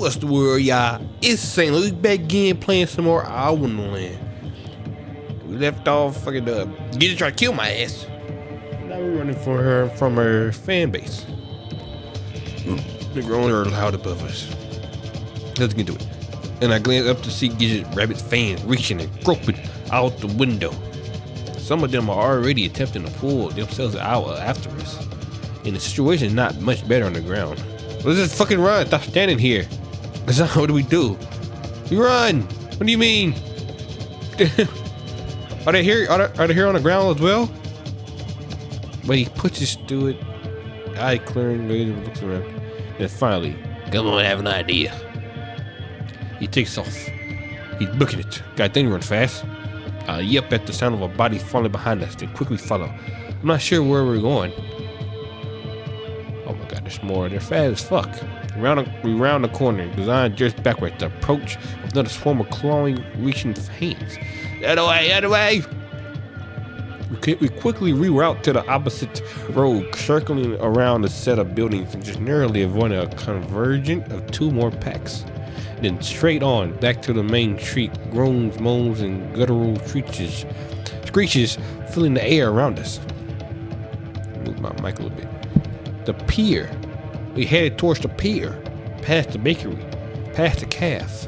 What's the word, y'all? It's St. Louis back again playing some more Wonderland. We left off fucking Gidget trying to kill my ass. Now we're running from her fan base. They're growing her loud above us. Let's get to it. And I glance up to see Gidget rabbit fans reaching and groping out the window. Some of them are already attempting to pull themselves out after us. And the situation is not much better on the ground. Let's just fucking run. Stop standing here. What do we do? We run. What do you mean? Are they here? Are they here on the ground as well? But he pushes through it. Eye clearing, looks around. And finally, come on, I have an idea. He takes off. He's booking it. God dang, run fast. I yelp at the sound of a body falling behind us, then quickly follow. I'm not sure where we're going. Oh my god, there's more. They're fast as fuck. We round the corner, designed just backwards to approach another swarm of clawing, reaching hands. Out of the way! We quickly reroute to the opposite road, circling around a set of buildings and just narrowly avoiding a convergence of two more packs. Then straight on, back to the main street, groans, moans, and guttural screeches filling the air around us. Move my mic a little bit. The pier. We headed towards the pier, past the bakery, past the calf.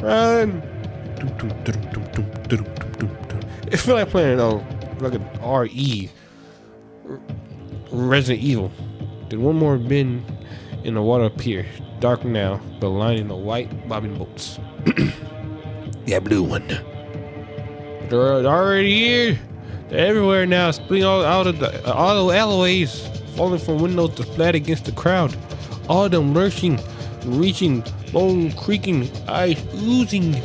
Run! It feel like playing like an RE, Resident Evil. Then one more bend in the water pier, dark now, but lining the white bobbing boats. That blue one. They're already here. They're everywhere now, spilling all out of the alleyways, falling from windows to splat against the crowd. All of them lurching, reaching, bone creaking, eyes oozing.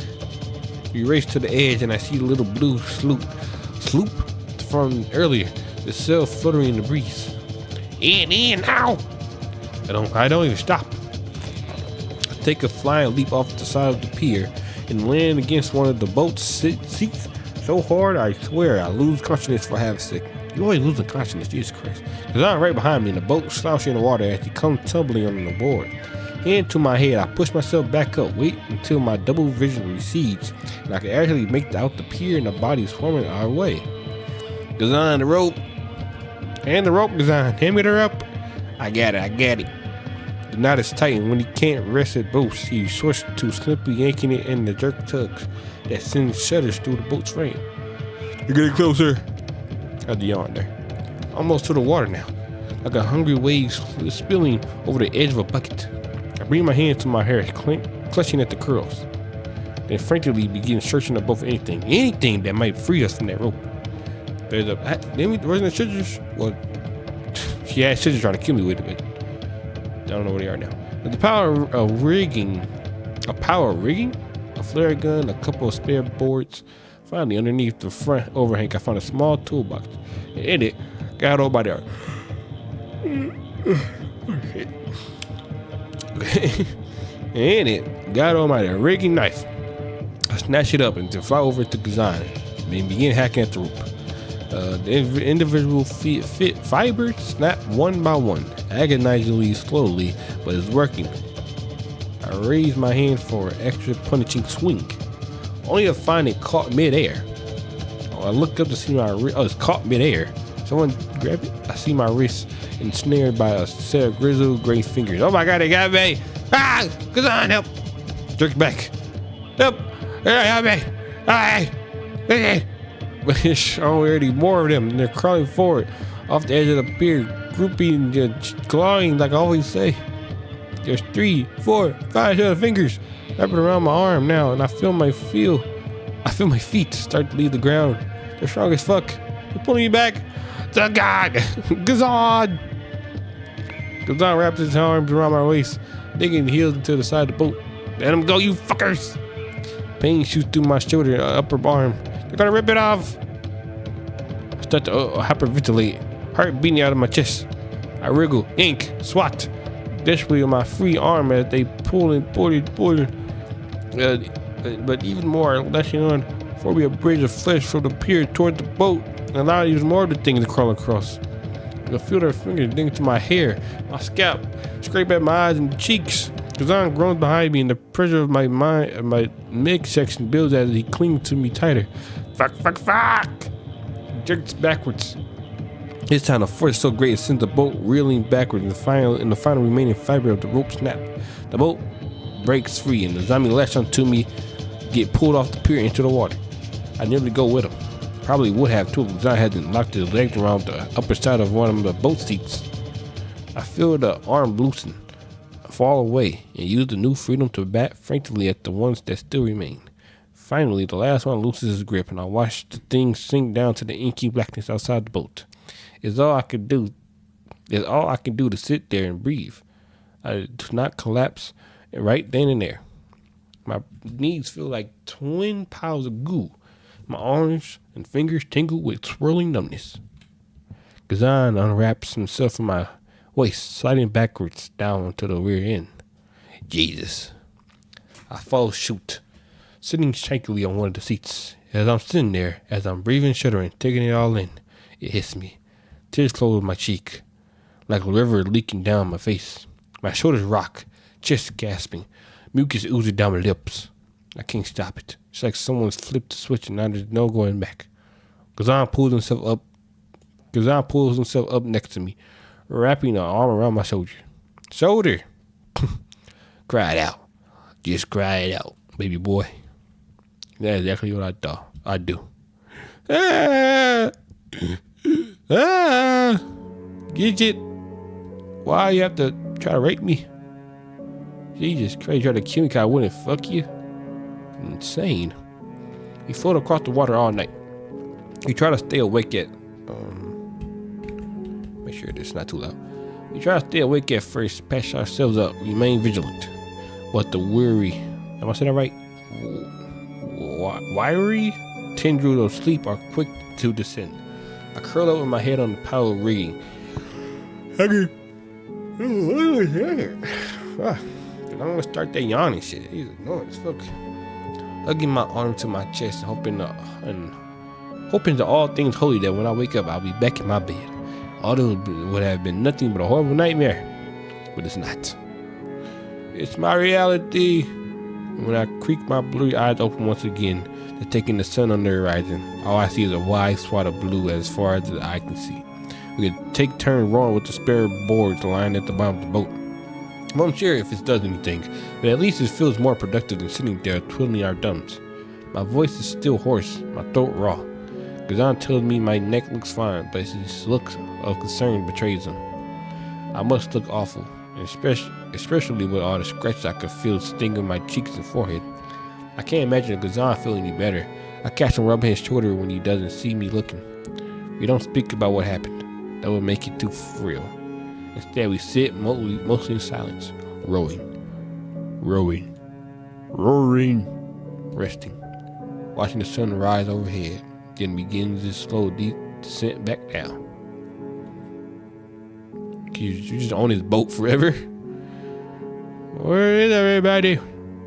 We race to the edge and I see the little blue sloop from earlier, the sail fluttering in the breeze. In now! I don't even stop. I take a flying leap off the side of the pier and land against one of the boat's seats so hard I swear I lose consciousness for half a second. You always losing consciousness, Jesus Christ. Cause I'm right behind me and the boat slouching in the water as he comes tumbling on the board. Hand to my head, I push myself back up, wait until my double vision recedes, and I can actually make out the pier and the body swarming our way. Design the rope. Hand the rope, Design. Hand me the rope. I got it. The knot is tight, and when he can't rest it boost, he sorts to simply yanking it in the jerk tugs that sends shudders through the boat's frame. You're getting closer. I yawned there. Almost to the water now, like a hungry wave spilling over the edge of a bucket. I bring my hands to my hair, clutching at the curls. Then frantically begin searching above anything that might free us from that rope. Wasn't the scissors? Well, she had scissors trying to kill me with it, but I don't know where they are now. With the power of rigging, a flare gun, a couple of spare boards. Finally, underneath the front overhang, I found a small toolbox. In it, got all by there. In it, got on my rigging knife. I snatched it up and then fly over to Design and begin hacking at the rope. The individual fibers snap one by one, agonizingly slowly, but it's working. I raise my hand for an extra punishing swing, only to find it caught midair. I look up to see it's caught midair. Someone grabbed it. I see my wrist ensnared by a set of grizzled gray fingers. Oh my god, they got me! Ah! Come on, help! Jerk back. Help! Help me! Alright! But there's already more of them, and they're crawling forward off the edge of the pier, grouping, clawing like I always say. There's 3, 4, 5 set of fingers wrapping around my arm now, and I feel my feet start to leave the ground. They're strong as fuck. They're pulling me back. The god! Gazan! Gazan wraps his arms around my waist, digging the heels into the side of the boat. Let him go, you fuckers! Pain shoots through my shoulder and upper arm. They're gonna rip it off! I start to hyperventilate, heart beating out of my chest. I wriggle, ink, swat, desperately on my free arm as they pull. But even more, lashing on, before we a bridge of flesh from the pier toward the boat, and allow even more of the things to crawl across. I can feel their fingers dig into my hair, my scalp, scrape at my eyes and cheeks. Gazan groans behind me, and the pressure of my midsection builds as he clings to me tighter. Fuck, fuck, fuck! He jerks backwards. This time the force is so great it sends the boat reeling backwards, and the final remaining fiber of the rope snap. The boat breaks free, and the zombie latch onto me, get pulled off the pier into the water. I nearly go with him. Probably would have too if Gazan hadn't locked his legs around the upper side of one of the boat seats. I feel the arm loosen, fall away, and use the new freedom to bat frantically at the ones that still remain. Finally, the last one loosens his grip, and I watch the thing sink down to the inky blackness outside the boat. It's all I can do to sit there and breathe. I do not collapse right then and there. My knees feel like twin piles of goo. My arms and fingers tingle with swirling numbness. Gazan unwraps himself from my waist, sliding backwards down to the rear end. Jesus. I follow suit, sitting shakily on one of the seats. As I'm sitting there, as I'm breathing, shuddering, taking it all in, it hits me. Tears close my cheek, like a river leaking down my face. My shoulders rock, chest gasping, mucus oozing down my lips. I can't stop it. It's like someone's flipped the switch and now there's no going back. Gazan pulls himself up next to me, wrapping an arm around my shoulder. Shoulder! Cry it out. Just cry it out, baby boy. That's exactly what I thought I'd do. Get it? Why you have to try to rape me? Jesus Christ, try to kill me because I wouldn't fuck you? Insane. We float across the water all night. We try to stay awake at make sure this is not too loud. We try to stay awake at first, patch ourselves up, remain vigilant. But the weary, am I saying that right? Wiry tendrils of sleep are quick to descend. I curl up with my head on the pile of rigging. I don't want to start that yawning shit. He's annoying as fuck. Hugging my arm to my chest and hoping to all things holy that when I wake up, I'll be back in my bed. Although it would have been nothing but a horrible nightmare. But it's not. It's my reality. When I creak my blue eyes open once again, to take in the sun on the horizon, all I see is a wide swath of blue as far as the eye can see. We could take turns rowing with the spare boards lying at the bottom of the boat. I'm unsure if it does anything, but at least it feels more productive than sitting there twiddling our thumbs. My voice is still hoarse, my throat raw. Gazan tells me my neck looks fine, but his look of concern betrays him. I must look awful, especially with all the scratches I could feel stinging my cheeks and forehead. I can't imagine Gazan feeling any better. I catch him rubbing his shoulder when he doesn't see me looking. We don't speak about what happened. That would make it too real. Instead, we sit mostly in silence, rowing, resting, watching the sun rise overhead, then begins this slow, deep descent back down. You just own his boat forever? Where is everybody?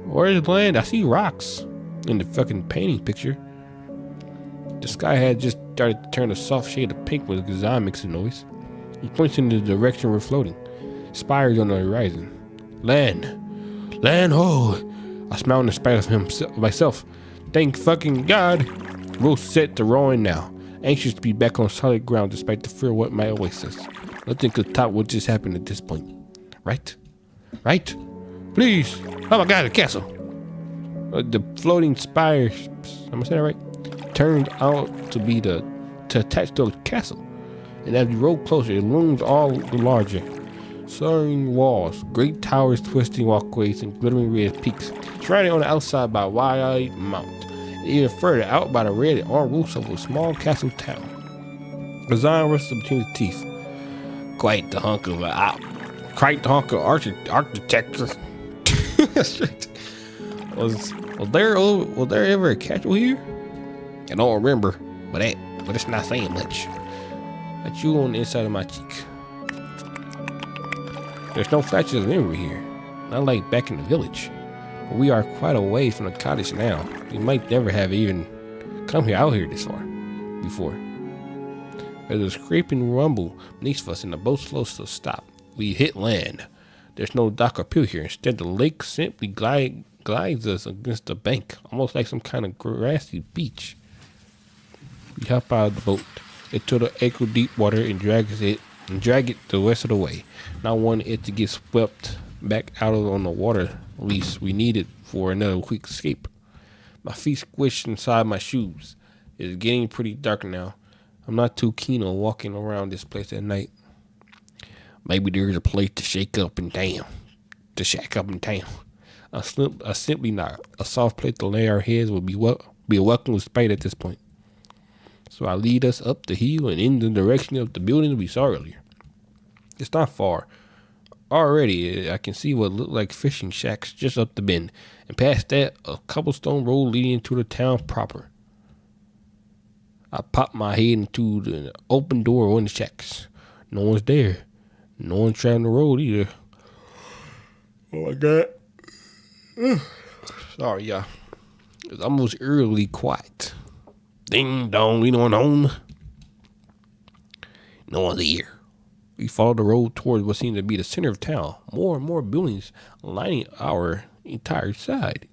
Where's the land? I see rocks in the fucking painting picture. The sky had just started to turn a soft shade of pink when Gazan makes a noise. He points in the direction we're floating. Spires on the horizon. Land, ho! I smile in spite of myself. Thank fucking God. We're set to rowing now, anxious to be back on solid ground despite the fear of what might await us. Nothing could top what just happened at this point. Right? Please. Oh my God, the castle. The floating spires, am I saying that right? Turned out to be to attach to a castle. And as we roll closer, it looms all the larger. Soaring walls, great towers, twisting walkways, and glittering red peaks, surrounded on the outside by a wide mountain, and even further out by the red and orange roofs of a small castle town. Gazan wrestled between his teeth. Quite the hunk of architecture. Was there ever a castle here? I don't remember, but it's not saying much. A chew on the inside of my cheek. There's no flashes of memory here, not like back in the village. But we are quite a way from the cottage now. We might never have even come out here this far before. There's a scraping rumble beneath us and the boat slows to stop. We hit land. There's no dock or pier here. Instead, the lake simply glides us against the bank, almost like some kind of grassy beach. We hop out of the boat into the ankle-deep water and drag it the rest of the way. Not wanting it to get swept back out on the water least we needed for another quick escape. My feet squished inside my shoes. It's getting pretty dark now. I'm not too keen on walking around this place at night. Maybe there's a place to shack up in town. I simply not. A soft place to lay our heads would be a welcome respite at this point. So I lead us up the hill and in the direction of the building we saw earlier. It's not far. Already, I can see what look like fishing shacks just up the bend. And past that, a cobblestone road leading into the town proper. I pop my head into the open door of one of the shacks. No one's there. No one's traveling the road either. Oh my God. Sorry, y'all. It's almost eerily quiet. Ding dong, we don't home. No one's here. We follow the road towards what seems to be the center of town. More and more buildings lining our entire side.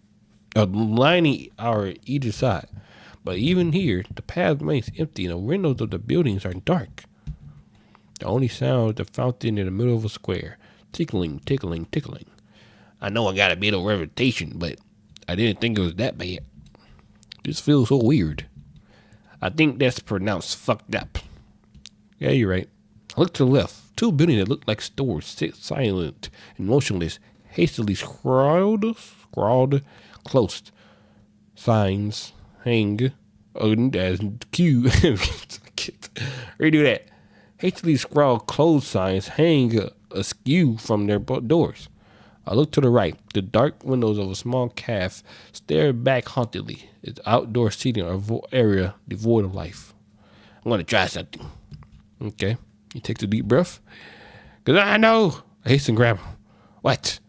Lining our either side. But even here, the path remains empty and the windows of the buildings are dark. The only sound is the fountain in the middle of a square. Tickling, tickling, tickling. I know I got a bit of reputation, but I didn't think it was that bad. This feels so weird. I think that's pronounced fucked up. Yeah, you're right. I look to the left. Two buildings that look like stores sit silent and motionless, hastily scrawled, closed. Signs hang as Q. Redo that. Hastily scrawled closed signs hang askew from their doors. I look to the right. The dark windows of a small cafe stare back hauntedly. Its outdoor seating area devoid of life. I'm going to try something. Okay. He takes a deep breath. Because I know. I hasten to grab him. What?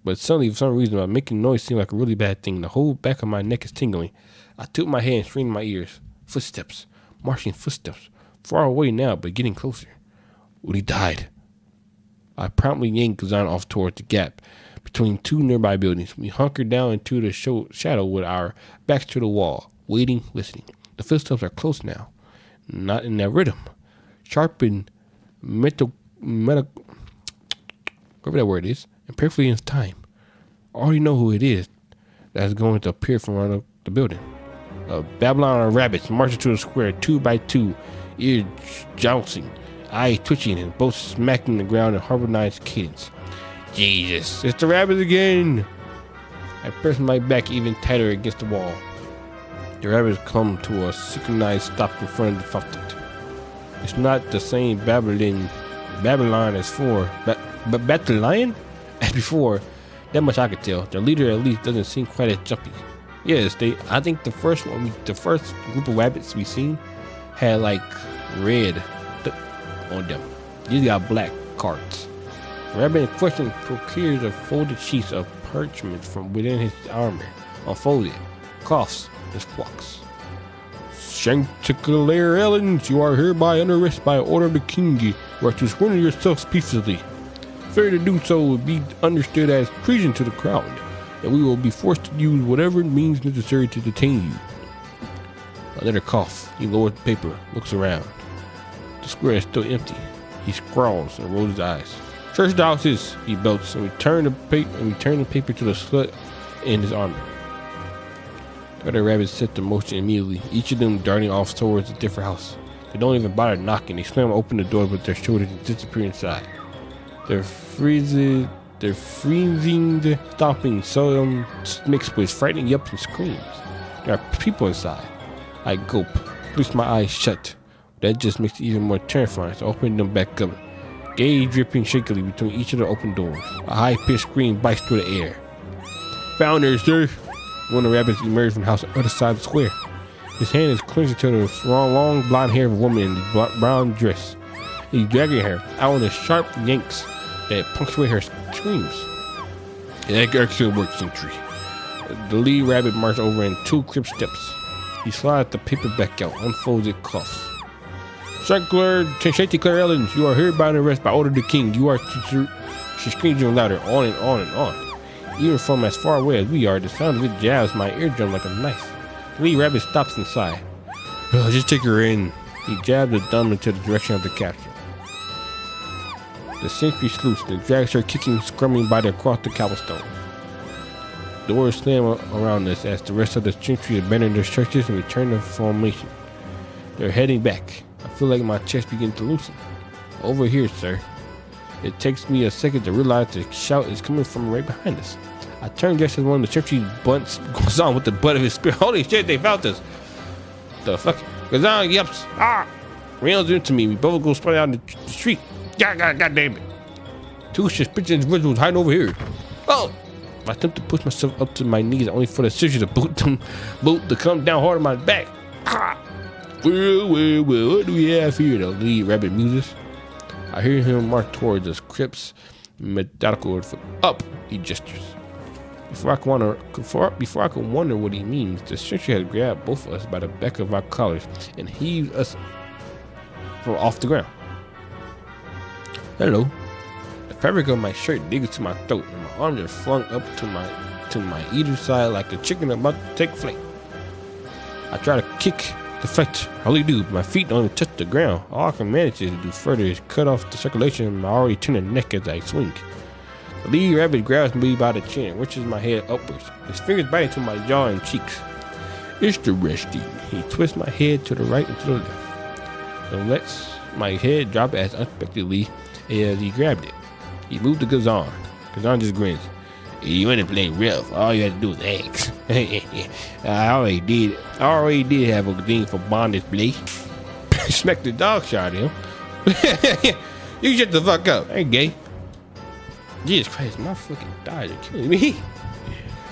But suddenly, for some reason, making noise seemed like a really bad thing. The whole back of my neck is tingling. I tilt my head and strain my ears. Footsteps. Marching footsteps. Far away now, but getting closer. Woody died. I promptly yanked Kazan off towards the gap between two nearby buildings. We hunkered down into the shadow with our backs to the wall, waiting, listening. The footsteps are close now. Not in that rhythm. Sharpened whatever that word is, and perfectly in time. I already know who it is that's going to appear from around the building. A Babylon of rabbits marching to the square 2 by 2, ears jouncing, eyes twitching, and both smacking the ground in harmonized cadence. Jesus, it's the rabbits again! I press my back even tighter against the wall. The rabbits come to a synchronized stop in front of the fountain. It's not the same Babylon as before. That much I could tell. The leader at least doesn't seem quite as jumpy. Yes, I think the first group of rabbits we seen had like red on them. These got black cards. The rabbit in question procures a folded sheet of parchment from within his armor, unfolded, coughs and squawks. Sancticulaire Ellens, you are hereby under arrest by order of the king. You are to surrender yourselves peacefully. Failure to do so will be understood as treason to the crown, and we will be forced to use whatever means necessary to detain you. Another cough. He lowers the paper, looks around. The square is still empty. He scrawls and rolls his eyes. Church houses, he belts, and return the paper to the slut in his armor. The other rabbits set to motion immediately, each of them darting off towards a different house. They don't even bother knocking. They slam open the door with their shoulders and disappear inside. Their freezing, stomping seldom mixed with frightening yelps and screams. There are people inside. I gulp, twist my eyes shut. That just makes it even more terrifying, so opening them back up. Gauge dripping shakily between each of the open doors. A high-pitched scream bites through the air. Found her, sir. One of the rabbits emerged from the house on the other side of the square. His hand is clenched to the long blonde hair of a woman in the brown dress. He's dragging her out on the sharp yanks that punctuate her screams. That actually works, sentry. The lead rabbit marched over in 2 quick steps. He slides the paper back out, unfolds it, coughs. Sancticulaire Ellens, you are hereby under arrest by order of the king. You are to She screams even louder, on and on and on. Even from as far away as we are, the sound of it jabs my eardrum like a knife. The lead rabbit stops inside. Oh, just take her in. He jabs the thumb into the direction of the capture. The sentry sleuths and drags her kicking, scrumming by across the cobblestone. Doors slam around us as the rest of the sentry abandon their churches and return to formation. They're heading back. I feel like my chest begins to loosen. Over here, sir. It takes me a second to realize the shout is coming from right behind us. I turn just as one of the sentry's butts goes on with the butt of his spear. Holy shit, they found us. The fuck? Goes on, yeps. Ah! Rails into me. We both go spray out in the street. God damn it. Two suspicious individuals hiding over here. Oh! I attempt to push myself up to my knees only for the sentry to boot to come down hard on my back. Ah! Well, what do we have here? The lead rabbit muses. I hear him march towards us, Crip's methodical foot. Up, he gestures. Before I can wonder what he means, the sentry has grabbed both of us by the back of our collars and heaved us from off the ground. Hello. The fabric of my shirt digs to my throat, and my arms are flung up to my either side like a chicken about to take flight. I try to kick, deflect, hardly do. My feet don't even touch the ground. All I can manage to do further is cut off the circulation in my already tender neck as I swing. The lead rabbit grabs me by the chin and reaches my head upwards. His fingers bite into my jaw and cheeks. Interesting. He twists my head to the right and to the left, and lets my head drop as unexpectedly as he grabbed it. He moved to Gazan. Gazan just grins. You want to play rough? All you had to do was ask. I already did have a thing for bondage play. Smack the dog shot him. You shut the fuck up. I ain't gay. Jesus Christ, my fucking thighs are killing me.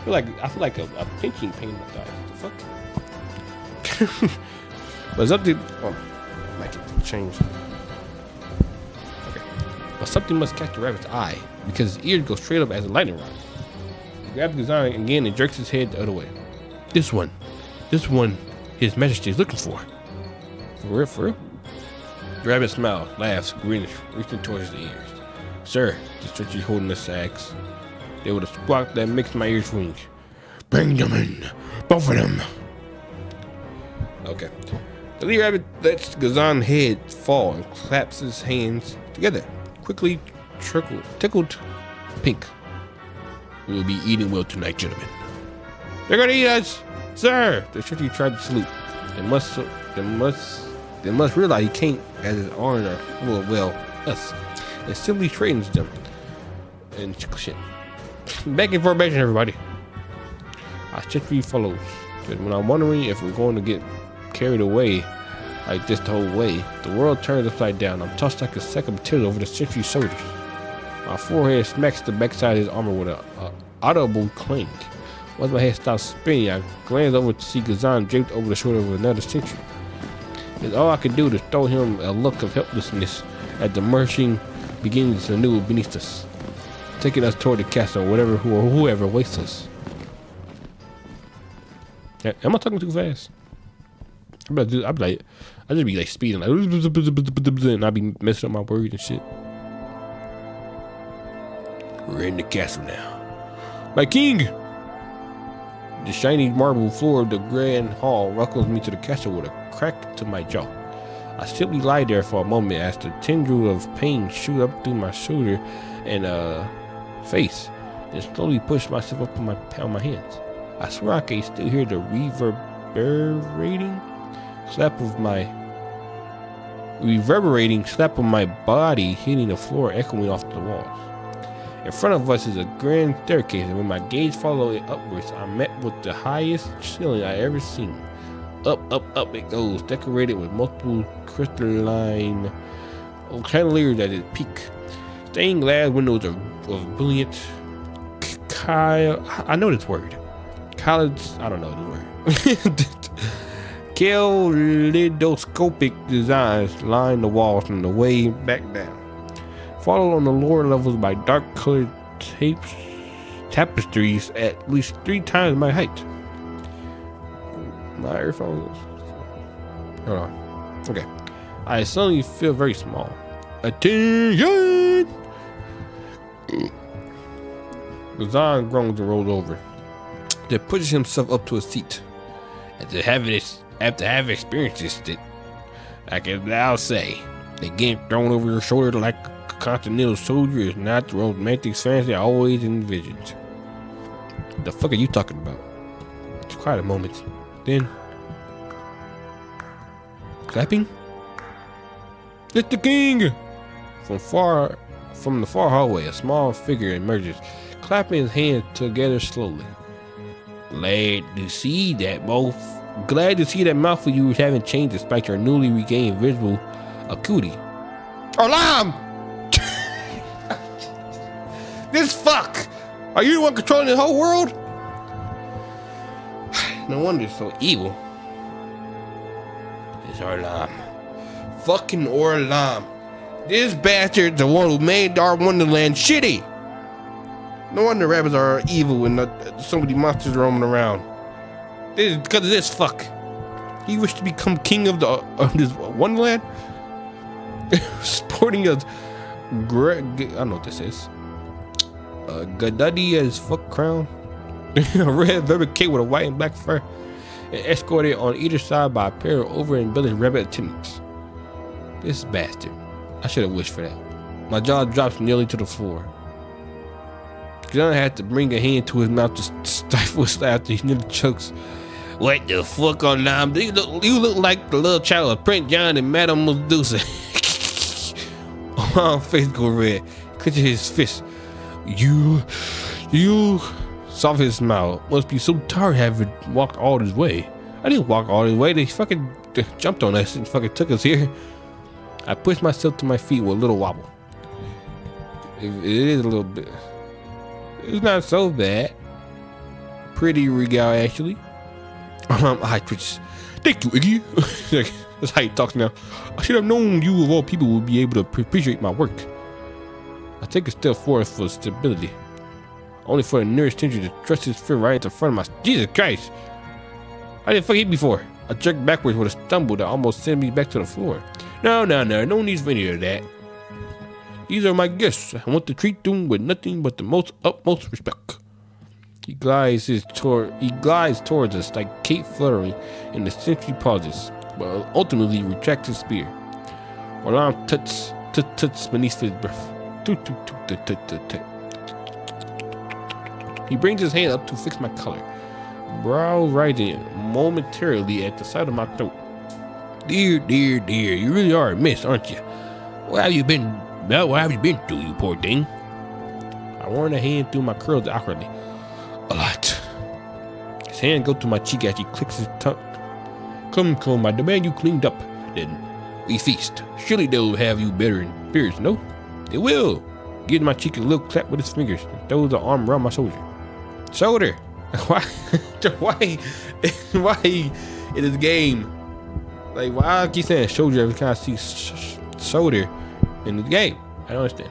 I feel like a pinching pain in my thighs. What the fuck? But something. Oh, I might get to change. Okay. But something must catch the rabbit's eye because his ears go straight up as a lightning rod. He grabs Gazan again and jerks his head the other way. This one, His Majesty is looking for. For real? The rabbit smiles, laughs, grins, reaching towards his ears. Sir, the sentry holding the sacks. They were the squawk that makes my ears ring. Bring them in, both of them. Okay. The lead rabbit lets Gazan's head fall and claps his hands together. Quickly tickled pink. We will be eating well tonight, gentlemen. They're gonna eat us, sir. The sentry tried to salute. They must realize he can't, as his arms are full of us. It simply straightens them. And shit. Back in formation, everybody. Our sentry follows. But when I'm wondering if we're going to get carried away like this the whole way, the world turns upside down. I'm tossed like a sack of potatoes over the sentry's shoulders. My forehead smacks the backside of his armor with an audible clang. Once my head stops spinning, I glance over to see Gazan draped over the shoulder of another sentry. It's all I can do to throw him a look of helplessness as the marching begins anew beneath us, taking us toward the castle, whoever waits us. Am I talking too fast? I just be like speeding, like, and I be messing up my words and shit. We're in the castle now. My king! The shiny marble floor of the grand hall welcomes me to the castle with a crack to my jaw. I simply lie there for a moment as the tendril of pain shoot up through my shoulder and face, and slowly push myself up on my hands. I swear I can still hear the reverberating slap of my body hitting the floor, echoing off the walls. In front of us is a grand staircase, and when my gaze followed it upwards, I'm met with the highest ceiling I ever seen. Up it goes, decorated with multiple crystalline chandeliers at its peak. Stained glass windows of brilliant I know this word. I don't know the word. Kaleidoscopic designs line the walls from the way back down, followed on the lower levels by dark-colored tapestries at least 3 times my height. My earphones. Hold on. Okay. I suddenly feel very small. Attention! The Zon groans and rolls over. Then pushes himself up to a seat. After having experienced this, that I can now say that getting thrown over your shoulder like a continental soldier is not the romantic fantasy I always envisioned. The fuck are you talking about? It's quite a moment. Then clapping? It's the king! From the far hallway, a small figure emerges, clapping his hands together slowly. Glad to see that mouth of yours haven't changed despite your newly regained visual acuity. Orlam! This fuck! Are you the one controlling the whole world? No wonder it's so evil. It's Orlam. Fucking Orlam. This bastard's the one who made our Wonderland shitty. No wonder rabbits are evil and so many monsters roaming around. This is because of this fuck. He wished to become king of this Wonderland? Sporting a I don't know what this is. A gaduddy as fuck crown. A red velvet cape with a white and black fur. And escorted on either side by a pair of over-embellished rabbit attendants. This bastard. I should have wished for that. My jaw drops nearly to the floor. John had to bring a hand to his mouth to stifle his laughter. He nearly chokes. What the fuck, Orlam? You look like the little child of Prince John and Madame Medusa. Orlam's face go red, clenching his fist. You, soft his smile. Must be so tired having walked all this way. I didn't walk all this way. They fucking jumped on us and fucking took us here. I pushed myself to my feet with a little wobble. It is a little bit. It's not so bad. Pretty regal, actually. I twitches. Thank you, Iggy. That's how he talks now. I should have known you of all people would be able to appreciate my work. I take a step forward for stability. Only for the nearest stranger to thrust his foot right into front of my. Jesus Christ! I didn't fucking hit before. I jerked backwards with a stumble that almost sent me back to the floor. No need for any of that. These are my guests. I want to treat them with nothing but the utmost respect. He glides towards us like Kate fluttering in the sentry pauses, but ultimately retracts his spear. Orlam tuts beneath his breath. He brings his hand up to fix my collar, brow rising momentarily at the side of my throat. Dear, you really are a miss, aren't you? What have you been through, you poor thing? I run a hand through my curls awkwardly. A lot. His hand goes to my cheek as he clicks his tongue. Come, I demand you cleaned up. Then we feast. Surely they'll have you better in spirits, no? They will. Gives my cheek a little clap with his fingers and throws the arm around my shoulder. Shoulder? Why in this game? Like, why I keep saying shoulder every time I see shoulder in the game? I don't understand.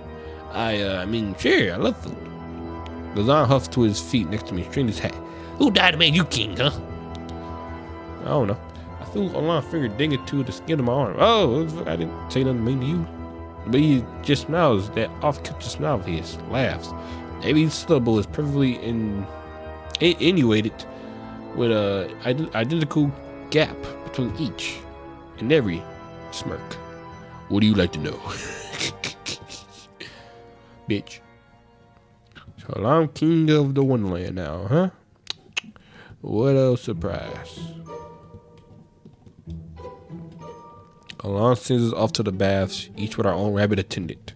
I mean, sure, I love food. Lazan huffs to his feet next to me, straightening his hat. Who died to make you king, huh? I don't know. I feel a long finger dig into the skin of my arm. Oh, I didn't say nothing mean to you. But he just smiles, that off-kilter smile of his, laughs. Every syllable is perfectly innuated with a identical gap between each and every smirk. What do you like to know? Bitch. So I'm king of the Wonderland now, huh? What a surprise. Alon sends us off to the baths, each with our own rabbit attendant.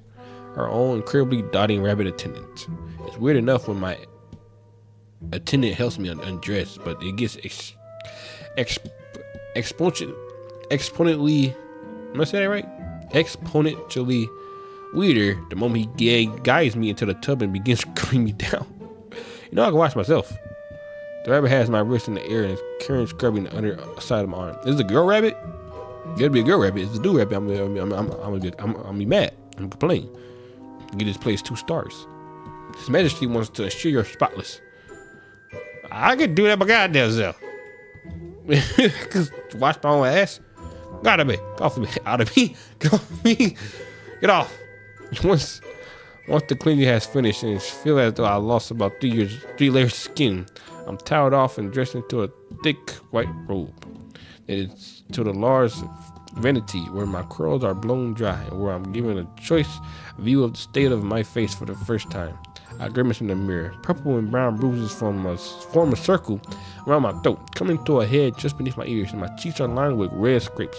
Our own incredibly dotting rabbit attendant. It's weird enough when my attendant helps me undress, but it gets exponentially, am I saying that right? Exponentially weirder the moment he guides me into the tub and begins screwing me down. You know, I can watch myself. The rabbit has my wrist in the air and is currently scrubbing the underside of my arm. Is it a girl rabbit? Gotta be a girl rabbit. If it's a dude rabbit, I'm gonna be mad. I'm complaining. Give this place 2 stars. His Majesty wants to ensure you're spotless. I could do that by goddamn self. Wash my own ass. Get off of me. Out of me. Get off of me. Get off. Once the cleaning has finished and it feels as though I lost about 3 layers of skin, I'm toweled off and dressed into a thick white robe. It's to the large vanity where my curls are blown dry and where I'm given a choice view of the state of my face for the first time. I grimace in the mirror. Purple and brown bruises form a circle around my throat, coming to a head just beneath my ears, and my cheeks are lined with red scrapes.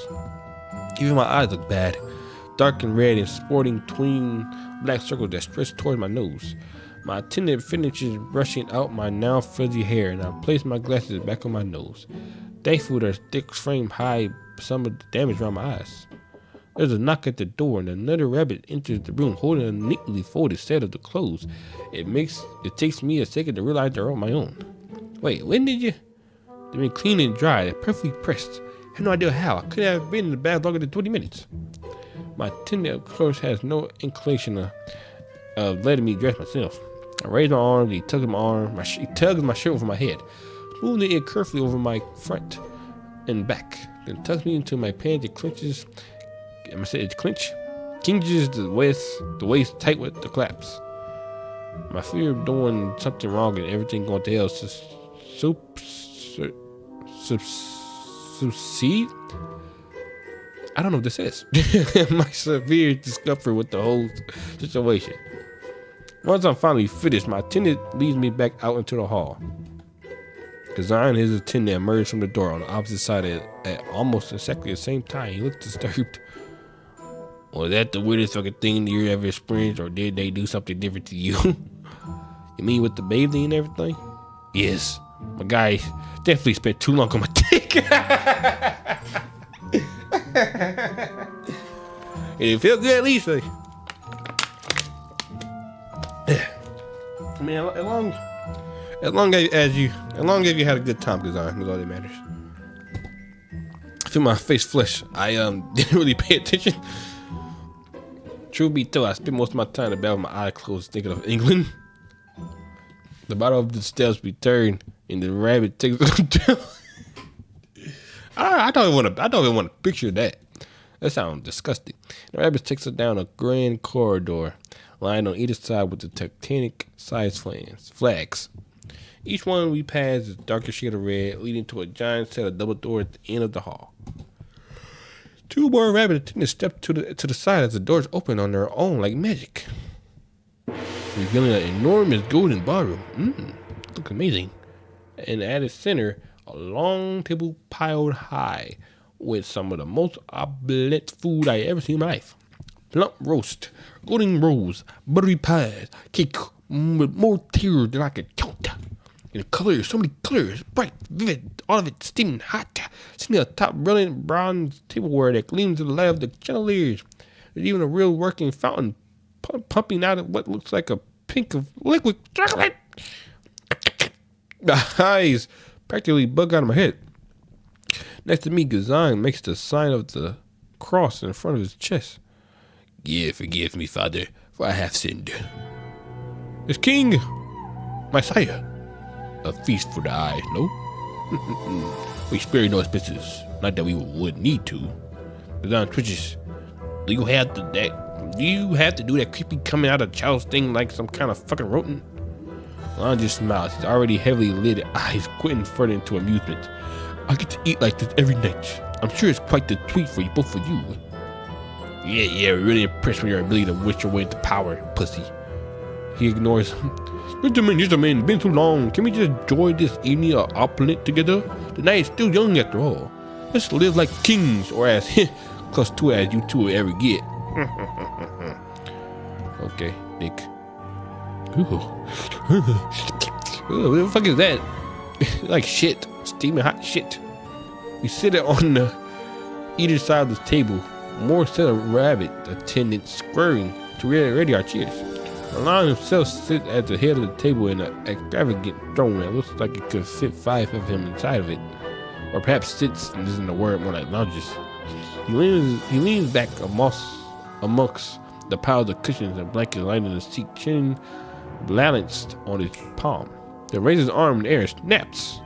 Even my eyes look bad, dark and red and sporting twin black circles that stretch towards my nose. My attendant finishes brushing out my now frizzy hair, and I place my glasses back on my nose. Thankful their thick frame hide some of the damage around my eyes. There's a knock at the door, and another rabbit enters the room holding a neatly folded set of the clothes. It takes me a second to realize they're on my own. Wait, when did you? They've been clean and dry. They're perfectly pressed. I have no idea how. I could have been in the bag longer than 20 minutes. My attendant, of course, has no inclination of letting me dress myself. I raise my arms. He tugs my shirt over my head, smoothing it carefully over my front and back. Then tucks me into my pants and clinches the waist tight with the claps. My fear of doing something wrong and everything going to hell succeed. I don't know what this is. My severe discomfort with the whole situation. Once I'm finally finished, my attendant leads me back out into the hall. Kazan and his attendant emerged from the door on the opposite side at almost exactly the same time. He looked disturbed. Was that the weirdest fucking thing you ever experienced, or did they do something different to you? You mean with the bathing and everything? Yes. My guy definitely spent too long on my dick. It felt good at least. I mean, as long as you had a good time, Kazan, that's all that matters. I feel my face flush. I didn't really pay attention. Truth be told, I spent most of my time about with my eyes closed thinking of England. The bottom of the steps we turn and the rabbit takes us down. I don't even want to picture that. That sounds disgusting. The rabbit takes us down a grand corridor lined on either side with the Titanic-sized flags. Each one we pass is a darker shade of red, leading to a giant set of double doors at the end of the hall. 2 more rabbit attendants step to the side as the doors open on their own like magic, revealing an enormous golden ballroom. Looks amazing. And at its center, a long table piled high with some of the most opulent food I ever seen in my life. Plump roast, golden rolls, buttery pies, cake with more tears than I could count. And colors, so many colors, bright, vivid, all of it steaming hot. Sitting atop brilliant bronze tableware that gleams in the light of the chandeliers. There's even a real working fountain pumping out of what looks like a pink of liquid chocolate. The eyes practically bug out of my head. Next to me, Gazan makes the sign of the cross in front of his chest. Yeah, forgive me, Father, for I have sinned. It's King, my sire. A feast for the eyes, no? We spare no expenses. Not that we would need to. Gazan twitches. Do you have to do that creepy coming out of child's thing like some kind of fucking rodent? Lon just smiles, his already heavily lidded eyes squinting further into amusement. I get to eat like this every night. I'm sure it's quite the treat for you, both of you. Yeah, we're really impressed with your ability to wish your way into power, pussy. He ignores him. Gentlemen, been too long. Can we just enjoy this evening of opulent together? The night is still young after all. Let's live like kings, or as close to as you two will ever get. Okay, Nick. Ooh. What the fuck is that? Like shit. Steaming hot shit. We sit on the either side of the table. More set of rabbit attendants squaring to ready our cheers. Orlam himself sits at the head of the table in an extravagant throne that looks like it could fit 5 of him inside of it. Or perhaps sits, and isn't the word, more like lounges. He leans back amongst the piles of cushions and blankets lying in the seat, chin balanced on his palm. Then raises his arm in the air and snaps.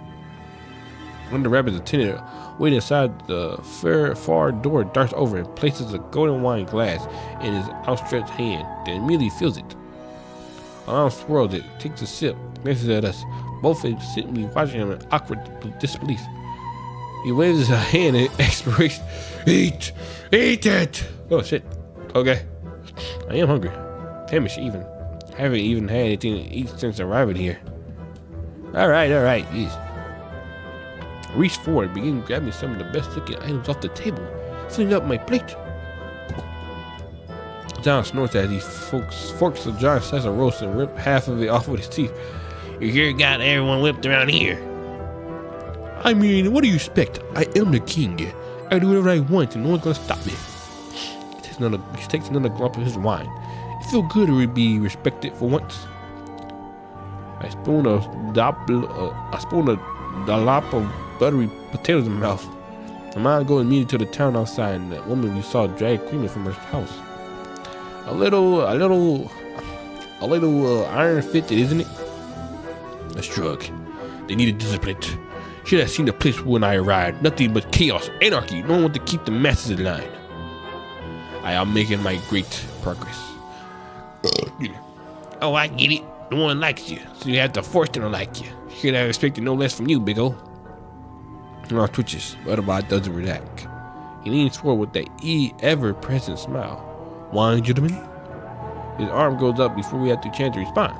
One of the rabbit's attendant waiting inside the far door darts over and places a golden wine glass in his outstretched hand, then immediately fills it. Orlam swirls it, takes a sip, glances at us. Both instantly watching him in awkward disbelief. He waves his hand in expiration. Eat! Eat it! Oh shit. Okay. I am hungry. Famished even. Haven't even had anything to eat since arriving here. Alright, yes. Reach forward, begin grabbing some of the best looking items off the table, filling up my plate. John snorts as he forks a giant slice of roast and rips half of it off with his teeth. You here got everyone whipped around here. I mean, what do you expect? I am the king. I do whatever I want and no one's gonna stop me. He takes another glop of his wine. It feels good to be respected for once. I spoon a dollop of buttery potatoes in my mouth. My mind goes immediately to the town outside and that woman we saw drag creaming from her house. A little iron fitted, isn't it? A shrug. They needed discipline. Should have seen the place when I arrived. Nothing but chaos, anarchy. No one to keep the masses in line. I am making my great progress. Oh, I get it. No one likes you, so you have to force them to like you. Should have expected no less from you, big ol'. Orlam twitches, but otherwise doesn't react. He leans forward with that ever-present smile. Wine, gentlemen? His arm goes up before we have the chance to respond.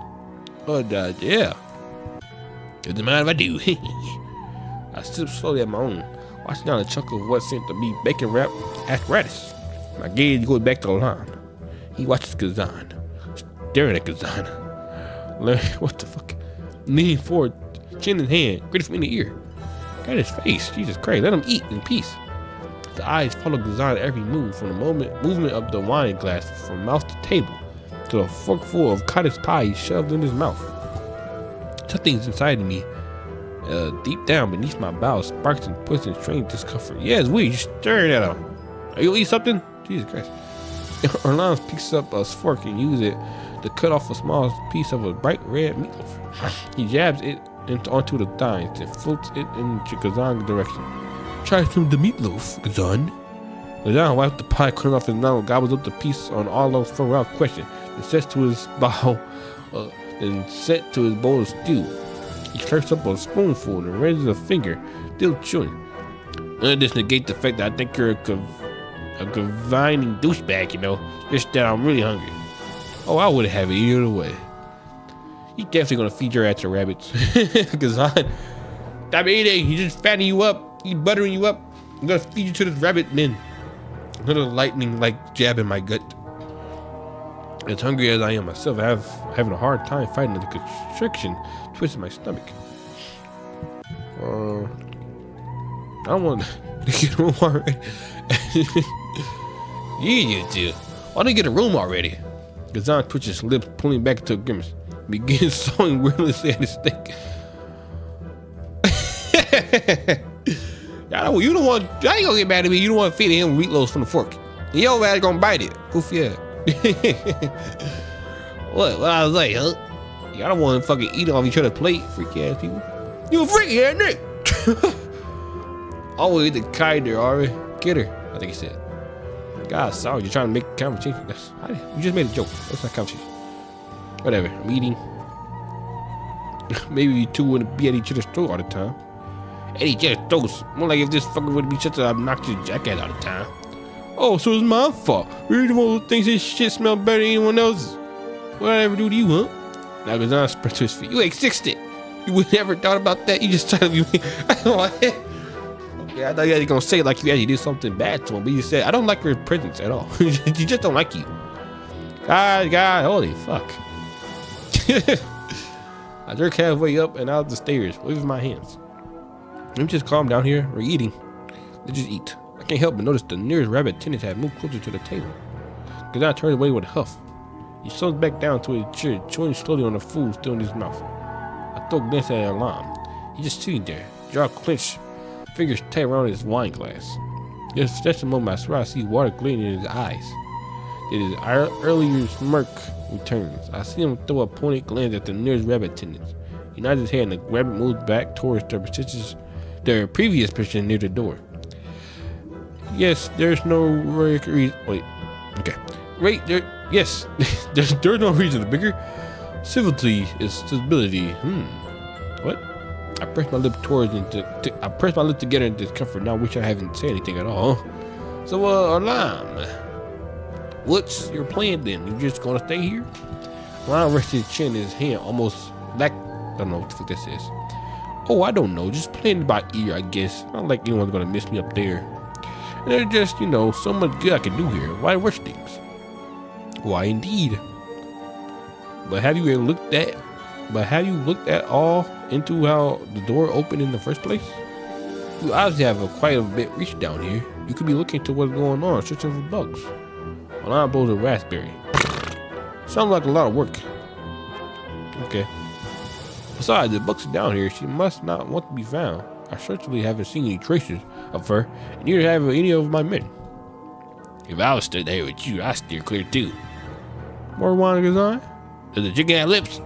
Yeah. Doesn't mind if I do. I sip slowly at my own, watching down a chunk of what seemed to be bacon-wrapped apparatus. My gaze goes back to Orlam. He watches Kazan, staring at Kazan. What the fuck? Leaning forward, chin in hand, gritting from ear to ear. Got his face. Jesus Christ, let him eat in peace. The eyes follow Kazan every move, from the movement of the wine glass from mouth to table, to the forkful of cottage pie he shoved in his mouth. Something's inside of me, deep down beneath my bowels, sparks and puts in strange discomfort. Yeah, it's weird. You're staring at him. Are you eat something? Jesus Christ. Orlam picks up a fork and uses it to cut off a small piece of a bright red meatloaf. He jabs it onto the thighs and floats it in Kazan's direction. Try some of the meatloaf, Kazan. Kazan wipes the pie corner off his mouth and gobbles up the piece on Orlam's phone without question. Then sets to his bowl, set to his bowl of stew. He slurps up a spoonful and raises a finger, still chewing. None of this negates the fact that I think you're a confining douchebag, you know. Just that I'm really hungry. Oh, I would have it either way. He's definitely gonna feed your ass to rabbits. Kazan, stop eating. He's just fattening you up. He's buttering you up. I'm gonna feed you to this rabbit then. Another lightning like jab in my gut. As hungry as I am myself, I'm having a hard time fighting the constriction twisting my stomach. I don't want to get a room already. You do. Why don't you get a room already? Kazan twitches his lips, pulling back into a grimace. Begins sawing wordlessly at his steak. You don't want. I ain't gonna get mad at me. You don't want to feed him meatloaf from the fork. Your ass gonna bite it. Goofy ass. What I was like, huh? Y'all don't want to fucking eat off each other's plate, freaky ass people. You a freaky ass nigga. Always the kinder, Ari. Get her, I think he said. God, sorry, you're trying to make a conversation. You just made a joke. That's not conversation. Whatever, I'm eating. Maybe you two wouldn't be at each other's throat all the time. At each other's throats. More like if this fucker would be such an obnoxious jackass all the time. Oh, so it's my fault. You're the one who thinks this shit smells better than anyone else's. What did I ever do to you, huh? Now Kazan spread to his feet. You exist it. You would never thought about that. You just tried to be. Okay, I thought you were gonna say it like you actually did something bad to him, but you said I don't like your presence at all. You just don't like you. God, holy fuck. I jerk halfway up and out the stairs, waving my hands. Let me just calm down here. We're eating. Let's just eat. I can't help but notice the nearest rabbit attendant had moved closer to the table. Kazan turned away with a huff. He slows back down to his chair, chewing slowly on the food still in his mouth. I throw a glance at Orlam. He's just sitting there, jaw clenched, fingers tight around his wine glass. Just a moment, I swear I see water glistening in his eyes. Then his earlier smirk returns. I see him throw a pointed glance at the nearest rabbit attendant. He nods his head and the rabbit moves back towards their previous position near the door. Yes, there's no reason. Wait, okay. Wait, yes, there's no reason. The bigger, Civility is stability. What? I pressed my lip towards I pressed my lip together in discomfort. Now I wish I haven't said anything at all. So, Orlam, what's your plan then? You just gonna stay here? Orlam rested his chin in his hand, almost like, I don't know what the fuck that says. Oh, I don't know. Just playing by ear, I guess. Not like anyone's gonna miss me up there. And there's just, so much good I can do here. Why rush things? Why indeed? But have you looked at all into how the door opened in the first place? You obviously have quite a bit reach down here. You could be looking to what's going on, searching for bugs. Well, I blows a raspberry. Sounds like a lot of work. Okay. Besides, the bugs are down here. She must not want to be found. I certainly haven't seen any traces of her, and neither have any of my men. If I was stood there with you, I'd steer clear too. More wine goes on? Does the chicken have lips?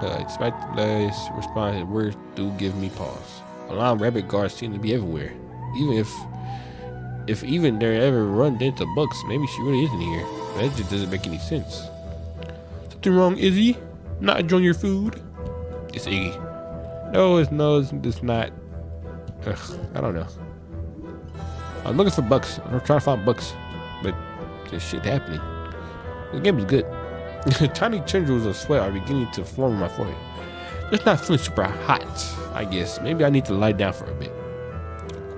Despite the last response, words do give me pause. A lot of rabbit guards seem to be everywhere. Even if even they ever run into bugs, maybe she really isn't here. That just doesn't make any sense. Something wrong, Izzy? Not enjoying your food? It's Iggy. No, it's not. Ugh, I don't know. I'm looking for bugs. I'm trying to find bugs, but there's shit happening. The game is good. Tiny tendrils of sweat are beginning to form on my forehead. It's not feeling super hot, I guess. Maybe I need to lie down for a bit.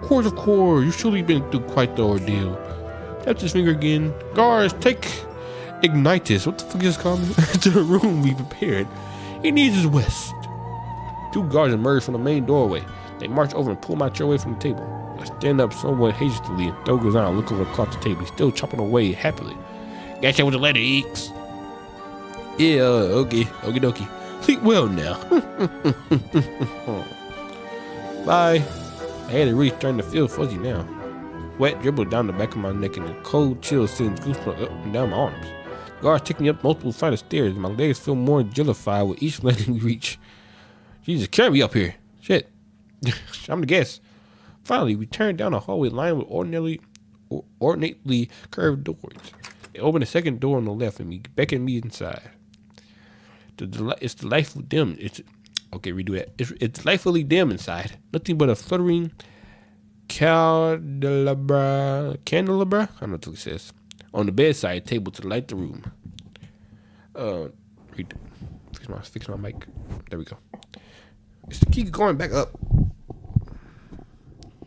Of course. You've surely been through quite the ordeal. Taps his finger again. Guards, take Ignitus. What the fuck is this called? To the room we prepared. He needs his west. Two guards emerge from the main doorway. They march over and pull my chair away from the table. I stand up somewhat hastily and throw goes on and look over across the table. He's still chopping away happily. Gotcha with the letter, Eeks. Yeah, okay. Okie dokie. Sleep well now. Bye. I had it really starting to feel fuzzy now. Wet dribbled down the back of my neck and a cold chill sends goosebumps up and down my arms. The guards take me up multiple flights of stairs and my legs feel more jellified with each letting me reach. Jesus, carry me up here. Shit. I'm the guest. Finally, we turned down a hallway lined with ornately curved doors. They opened a second door on the left and beckoned me inside. It's delightful dim. Okay, redo that. It's delightfully dim inside. Nothing but a fluttering candelabra. I don't know what it says. On the bedside table to light the room. Fix my mic. There we go. It's the key going back up.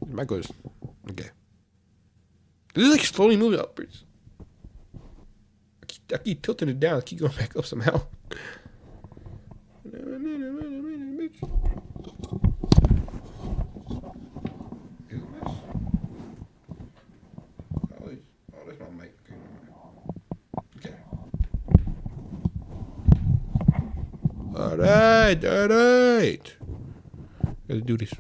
The mic goes. Okay. This is like slowly moving upwards. I keep tilting it down. I keep going back up somehow. That's my mic. Okay. All right. Let's do this.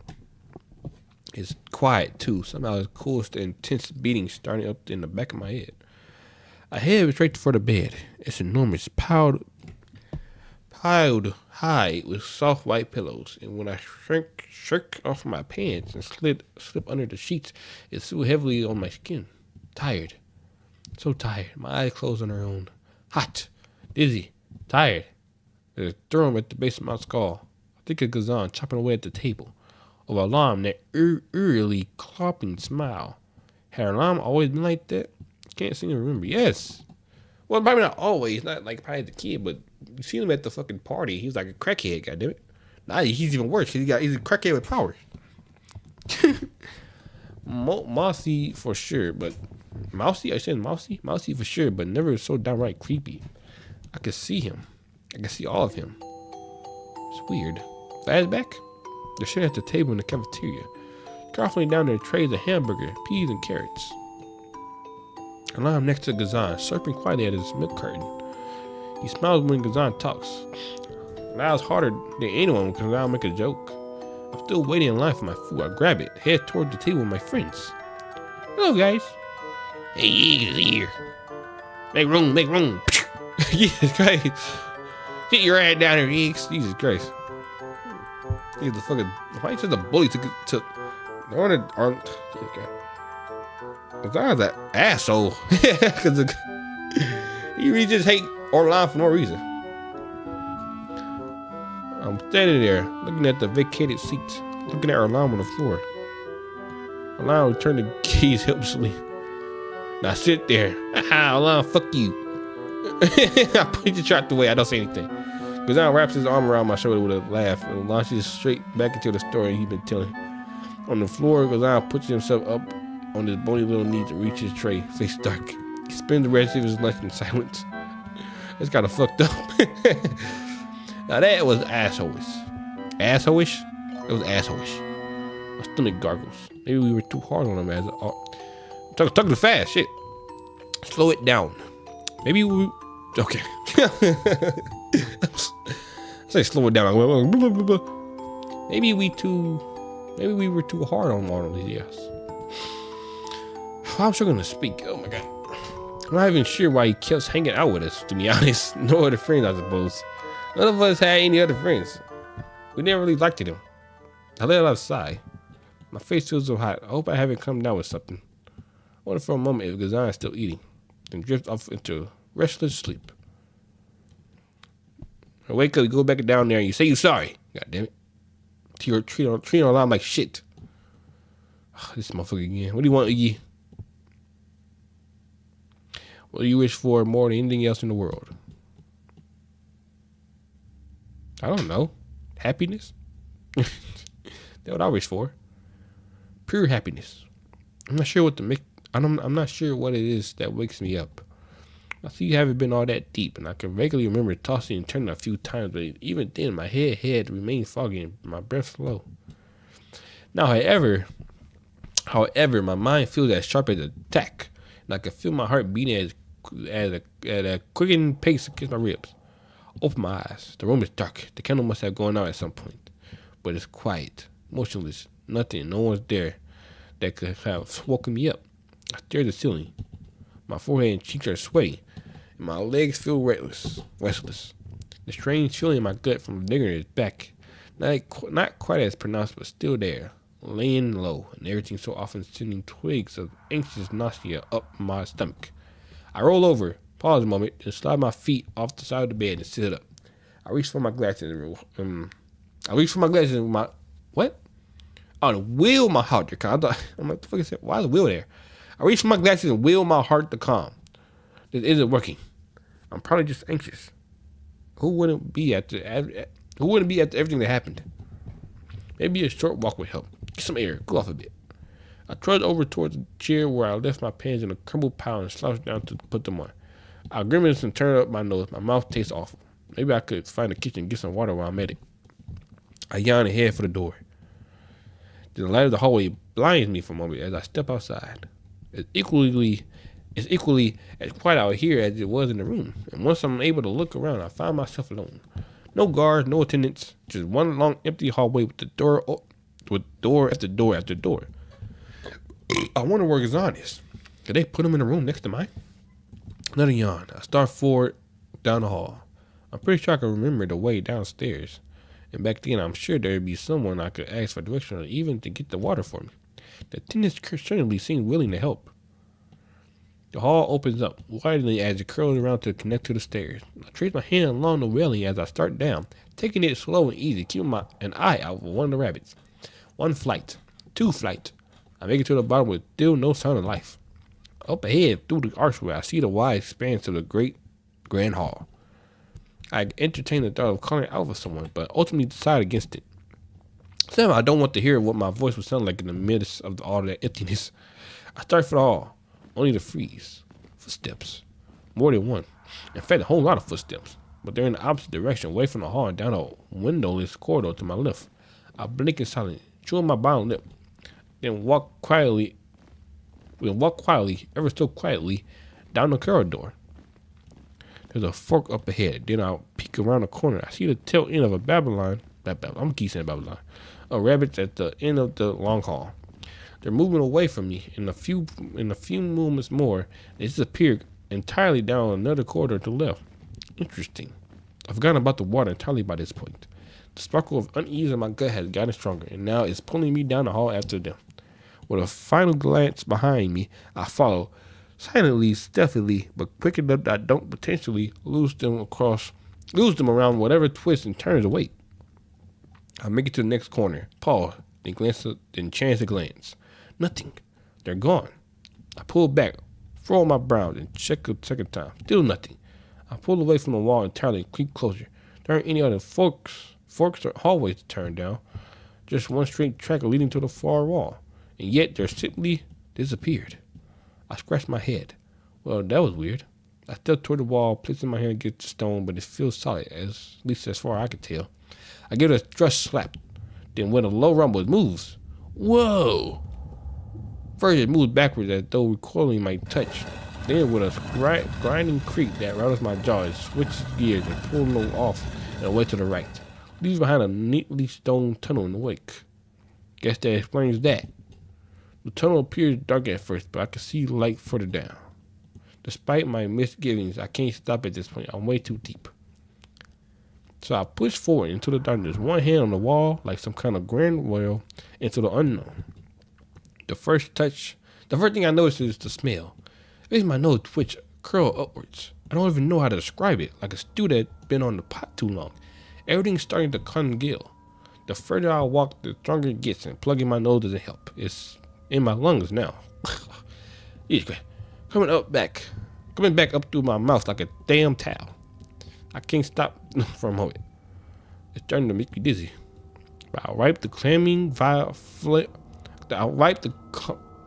It's quiet too. Somehow it's coolest the intense beating starting up in the back of my head. I head straight for the bed. It's enormous, piled high with soft white pillows, and when I shirk off my pants and slip under the sheets, it's so heavily on my skin. Tired. So tired. My eyes close on their own. Hot. Dizzy. Tired. There's a thrum at the base of my skull. I think of Gazan chopping away at the table. Of Orlam, that eerily clopping smile. Had Orlam always been like that? Can't seem to remember. Yes. Well, probably not always. Not like probably as a kid, but you seen him at the fucking party. He was like a crackhead, goddammit. Now he's even worse because he's a crackhead with powers. Mousy for sure, but Mousy? I said Mousy? Mousy for sure, but never so downright creepy. I could see him. I could see all of him. It's weird. Flashback? They're sitting at the table in the cafeteria. Carefully down their trays of hamburger, peas, and carrots. I'm next to Gazan, slurping quietly at his milk carton. He smiles when Gazan talks. Smiles harder than anyone because I'll make a joke. I'm still waiting in line for my food. I grab it, head toward the table with my friends. Hello, guys. Hey, he's here. Make room. Jesus Christ. Get your ass down here, Eggs. Jesus Christ. He's the fucking. Why you such a bully to no one aren't. Jesus Christ. Gazan's that asshole. Cause You really just hate Orlam for no reason. I'm standing there, looking at the vacated seats, looking at Orlam on the floor. Orlam returned the keys helplessly. Now sit there. Haha, Orlam, fuck you. I put the shot away. I don't say anything. Gazan wraps his arm around my shoulder with a laugh and launches straight back into the story he's been telling. On the floor, Gazan puts himself up on his bony little knees to reach his tray, face dark. He spends the rest of his lunch in silence. That's kind of fucked up. Now that was assholeish. Assholeish? It was assholeish. My stomach gargles. Maybe we were too hard on him as I'm talking too fast. Shit. Slow it down. Maybe we. Okay. I say slow it down. Maybe we were too hard on Arnold. Yes. I'm still gonna speak. Oh my god. I'm not even sure why he keeps hanging out with us. To be honest, no other friends, I suppose. None of us had any other friends. We never really liked him. I let out a sigh. My face feels so hot. I hope I haven't come down with something. I wonder for a moment if Gazan is still eating, then drift off into restless sleep. I wake up, you go back down there, and you say you're sorry. God damn it. You're treating Orlam like shit. Oh, this motherfucker again. What do you want, Iggy? What do you wish for more than anything else in the world? I don't know. Happiness? That's what I wish for. Pure happiness. I'm not sure what it is that wakes me up. I see you haven't been all that deep, and I can regularly remember tossing and turning a few times, but even then my head remained foggy and my breath slow. Now, however, my mind feels as sharp as a tack, and I can feel my heart beating at a quickening pace against my ribs. Open my eyes. The room is dark. The candle must have gone out at some point, but it's quiet, motionless, nothing. No one's there that could have woken me up. I stare at the ceiling. My forehead and cheeks are sweaty, and my legs feel restless. The strange feeling in my gut from digging is back. Not quite as pronounced, but still there, laying low, and everything so often sending twigs of anxious nausea up my stomach. I roll over, pause a moment, and slide my feet off the side of the bed and sit up. I reach for my glasses with my what? Oh, to will my heart to calm. I'm like, the fuck is that? Why is the will there? I reach for my glasses and will my heart to calm. This isn't working. I'm probably just anxious. Who wouldn't be after everything that happened? Maybe a short walk would help. Get some air, cool off a bit. I trudged over towards the chair where I left my pants in a crumbled pile and slouched down to put them on. I grimaced and turned up my nose. My mouth tastes awful. Maybe I could find the kitchen and get some water while I'm at it. I yawn and head for the door. The light of the hallway blinds me for a moment as I step outside. It's equally as quiet out here as it was in the room. And once I'm able to look around, I find myself alone. No guards, no attendants, just one long empty hallway with door after door after door. I wonder where Gazan is. Did they put him in a room next to mine? Another yawn. I start forward down the hall. I'm pretty sure I can remember the way downstairs. And back then, I'm sure there'd be someone I could ask for direction or even to get the water for me. The attendants certainly seemed willing to help. The hall opens up widely as it curls around to connect to the stairs. I trace my hand along the railing as I start down, taking it slow and easy, keeping an eye out for one of the rabbits. 1 flight, 2 flight. I make it to the bottom with still no sign of life. Up ahead, through the archway, I see the wide expanse of the great grand hall. I entertain the thought of calling out for someone, but ultimately decide against it. Somehow I don't want to hear what my voice would sound like in the midst of all that emptiness. I start for the hall, only to freeze. Footsteps. More than one. In fact, a whole lot of footsteps. But they're in the opposite direction, away from the hall and down a windowless corridor to my left. I blink in silence, chewing my bottom lip, then walk quietly, ever so quietly, down the corridor. There's a fork up ahead. Then I'll peek around the corner. I see the tail end of a Babylon. I'm gonna keep saying Babylon. A rabbit at the end of the long hall. They're moving away from me. In a few moments more, they disappear entirely down another corridor to the left. Interesting. I've forgotten about the water entirely by this point. The sparkle of unease in my gut has gotten stronger, and now it's pulling me down the hall after them. With a final glance behind me, I follow, silently, stealthily, but quick enough that I don't potentially lose them around whatever twists and turns await. I make it to the next corner, pause, then chance a glance. Nothing. They're gone. I pull back, furrow my brows, and check a second time. Still nothing. I pull away from the wall entirely and creep closer. There aren't any other forks or hallways to turn down. Just one straight track leading to the far wall. And yet they're simply disappeared. I scratch my head. Well, that was weird. I step toward the wall, placing my hand against the stone, but it feels solid, at least as far as I can tell. I give it a thrust slap. Then with a low rumble, it moves. Whoa! First, it moves backwards as though recoiling my touch. Then, with a grinding creak that rattles my jaw, it switches gears and pulls me off and away to the right, leaves behind a neatly stone tunnel in the wake. Guess that explains that. The tunnel appears dark at first, but I can see light further down. Despite my misgivings, I can't stop at this point. I'm way too deep. So I push forward into the darkness, one hand on the wall like some kind of grand well into the unknown. The first thing I notice is the smell. It makes my nose twitch, curl upwards. I don't even know how to describe it, like a stew that's been on the pot too long. Everything's starting to congeal. The further I walk, the stronger it gets, and plugging my nose doesn't help. It's in my lungs now. Coming back up through my mouth like a damn towel. I can't stop for a moment. It's starting to make me dizzy. But I'll wipe the clammy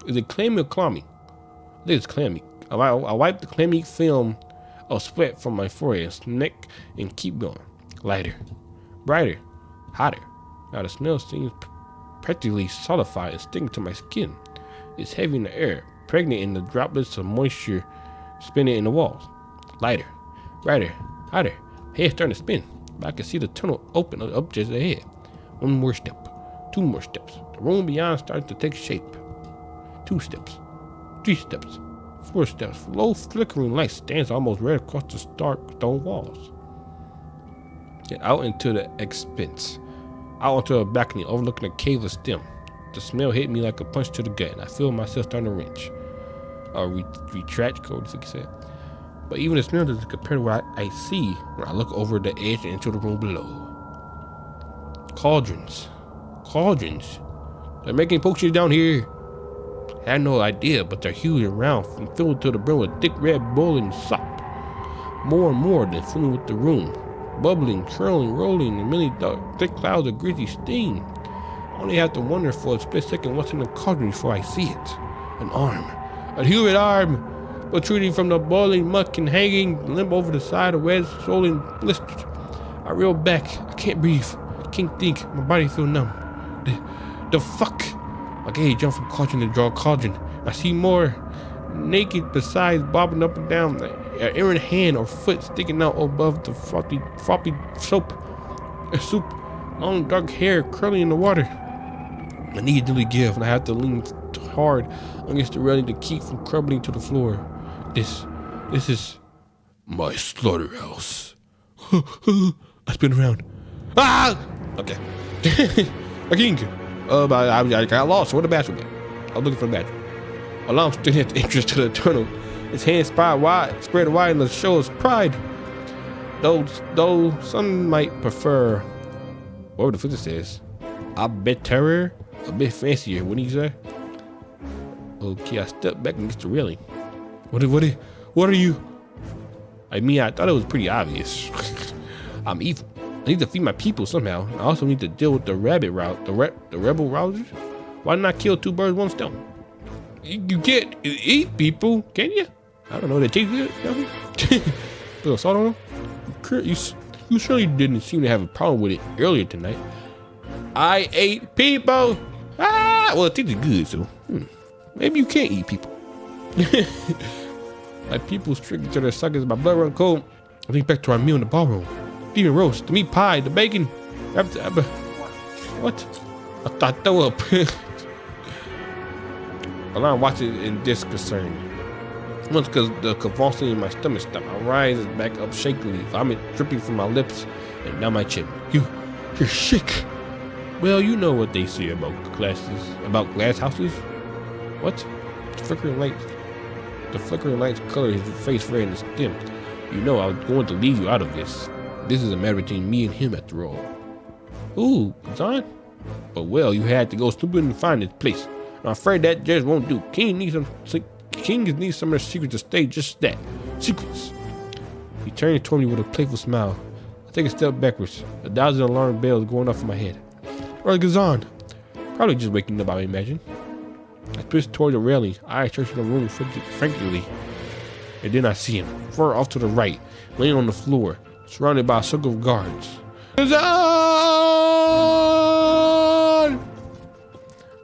is it clammy or clammy? I think it's clammy. I'll wipe the clammy film of sweat from my forehead and neck and keep going. Lighter, brighter, hotter. Now the smell seems practically solidified and sticking to my skin. It's heavy in the air, pregnant in the droplets of moisture spinning in the walls. Lighter, brighter, hotter. Head's starting to spin, but I can see the tunnel open up just ahead. One more step, 2 more steps. The room beyond starts to take shape. 2 steps, 3 steps, 4 steps. Low flickering light stands almost right across the stark stone walls. Get out into the expanse. Out onto a balcony overlooking a cave of stem. The smell hit me like a punch to the gut, and I feel myself starting to wrench. Retract, Cody said. But even the smell doesn't compare to what I see when I look over the edge and into the room below. Cauldrons. They're making potions down here. I had no idea, but they're huge and round and filled to the brim with thick red boiling sop. More and more than filling with the room. Bubbling, swirling, rolling in many dark, thick clouds of greasy steam. I only have to wonder for a split second what's in the cauldron before I see it. An arm. A human arm, protruding from the boiling muck and hanging limp over the side of red, swollen blisters. I reel back. I can't breathe. I can't think. My body feels numb. The fuck? My gaze jumps from cauldron to draw cauldron. I see more naked besides bobbing up and down, an errant hand or foot sticking out above the frothy soup. Long dark hair curling in the water. My knees nearly give, and I have to lean hard against the railing to keep from crumbling to the floor. This is my slaughterhouse. I spin around. Ah! Okay. I got lost. Where the bathroom at? I was looking for the bathroom. Orlam stood at the entrance to the tunnel. His hands spread wide in the show of pride. Though some might prefer, whatever the footer says, a bit terror, a bit fancier, wouldn't you say? Okay, I stepped back against the railing. What are you? I mean, I thought it was pretty obvious. I'm evil. I need to feed my people somehow. I also need to deal with the rebel rousers. Why not kill 2 birds, 1 stone? You can't eat people, can you? I don't know. They taste good. Little salt on them. You surely didn't seem to have a problem with it earlier tonight. I ate people. Well, it tasted good, so maybe you can't eat people. Like people stricken to their sockets, my blood run cold. I think back to our meal in the ballroom. Beef roast, the meat pie, the bacon. What? I throw up. Orlam watches in disconcern. Once because the convulsing in my stomach stopped, I rise back up shakily, vomit dripping from my lips and down my chin. You're sick. Well, you know what they say about glass houses. What? The flickering light The flickering lights colored his face red and stem. You know I was going to leave you out of this. This is a matter between me and him after all. Ooh, John? But well, you had to go stupid and find this place. I'm afraid that just won't do. Kings need some of their secrets to stay just that. Secrets. He turned toward me with a playful smile. I take a step backwards. 1,000 alarm bells going off in my head. Where goes on? Probably just waking up, I imagine. I pushed toward the railing, eyes searching the room frantically. And then I see him, far off to the right, laying on the floor, surrounded by a circle of guards. Gazan!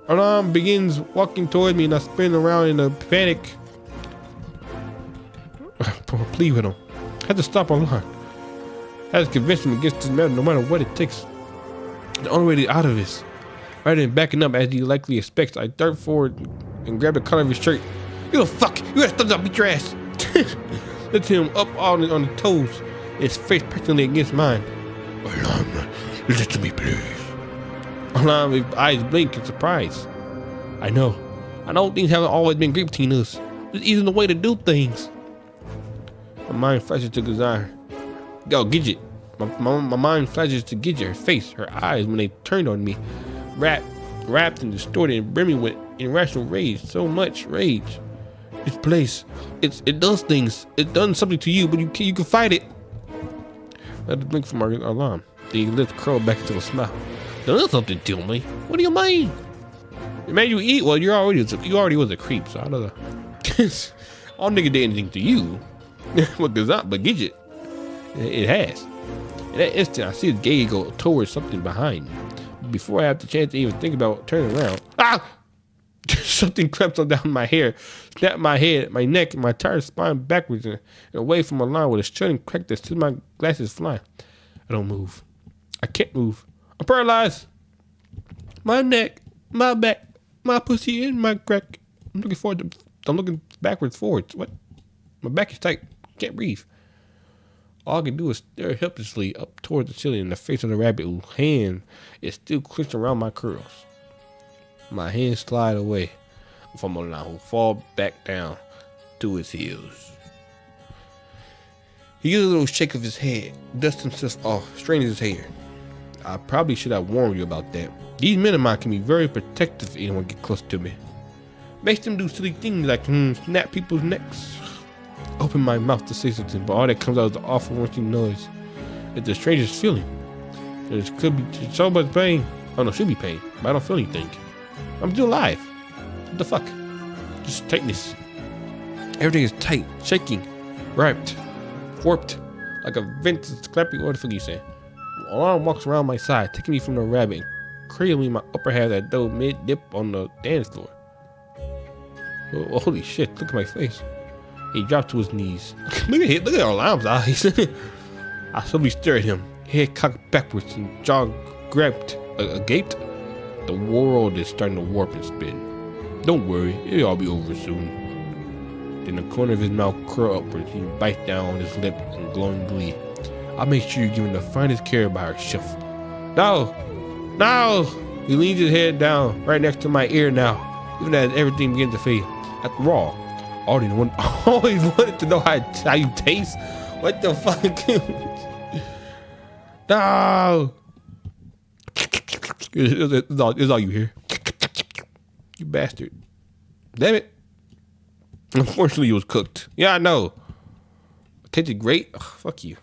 Orlam begins walking toward me and I spin around in a panic. Plead with him. I had to stop Orlam. I had to convince him against this matter no matter what it takes. The only way out of this. Rather than backing up as he likely expects, I dart forward and grab the collar of his shirt. You little fuck! You gotta stop, beat your ass! Lift him up on the toes, his face practically against mine. Orlam, listen to me, please. Orlam, his eyes blink in surprise. I know things haven't always been great between us. This isn't the way to do things. My mind flashes to Gazar. Go, Gidget. My mind flashes to Gidget, her face, her eyes when they turned on me. Wrapped and distorted and brimming with irrational rage. So much rage. This place, it does things. It done something to you, but you can fight it. I had to blink from our alarm. The lips curled back into a smile. Done something to me? What do you mean? It made you eat? Well, you already was a creep, so I don't know. All nigga did anything to you. But Gidget, it has. In that instant, I see his gaze go towards something behind me. Before I have the chance to even think about turning around, something crept on down my hair, snapped my head, my neck, and my entire spine backwards and away from my line with a shutting crack that sent my glasses flying. I don't move. I can't move. I'm paralyzed. My neck, my back, my pussy, and my crack. I'm looking backwards, forwards. What? My back is tight. Can't breathe. All I can do is stare helplessly up toward the ceiling in the face of the rabbit whose hand is still clenched around my curls. My hands slide away from Orlam, who fall back down to his heels. He gives a little shake of his head, dusts himself off, straightens his hair. I probably should have warned you about that. These men of mine can be very protective if anyone gets close to me. Makes them do silly things like snap people's necks. Open my mouth to say something, but all that comes out is the awful wrenching noise. It's the strangest feeling. There could be so much pain. Oh no, should be pain, but I don't feel anything. I'm still alive. What the fuck? Just tightness. Everything is tight, shaking, wrapped, warped, like a vent clapping. What the fuck are you saying? Orlam walks around my side, taking me from the rabbit, and cradling my upper half that dough mid-dip on the dance floor. Oh, holy shit, look at my face. He dropped to his knees. Look at Orlam's eyes. I slowly stare at him, head cocked backwards and jaw gaped. The world is starting to warp and spin. Don't worry, it'll all be over soon. Then the corner of his mouth curl upwards. He bites down on his lip in glowing glee. I'll make sure you're given the finest care by our chef. No! He leans his head down right next to my ear now, even as everything begins to fade. After all, I always wanted to know how you taste. What the fuck? No! It's all you hear. You bastard. Damn it. Unfortunately, it was cooked. Yeah, I know. It tasted great. Ugh, fuck you.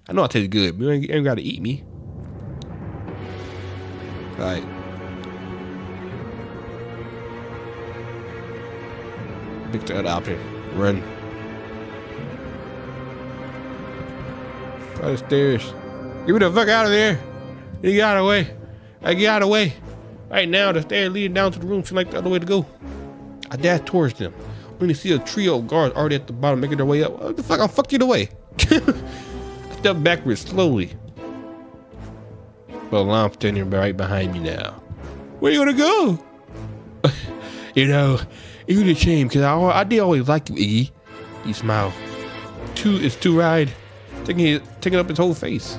I know I tasted good, but you ain't got to eat me. Alright. Pick the other option. Run. Try the stairs. Get me the fuck out of there. You get out of the way. Get out of the way. Right now, the stairs leading down to the room seem like the other way to go. I dash towards them. When you see a trio of guards already at the bottom making their way up. What the fuck? I'll fuck you the way. I step backwards slowly. But I'm standing right behind me now. Where you gonna go? You know, it's really a shame because I did always like you, Iggy. You smile. It's too right. Taking up his whole face.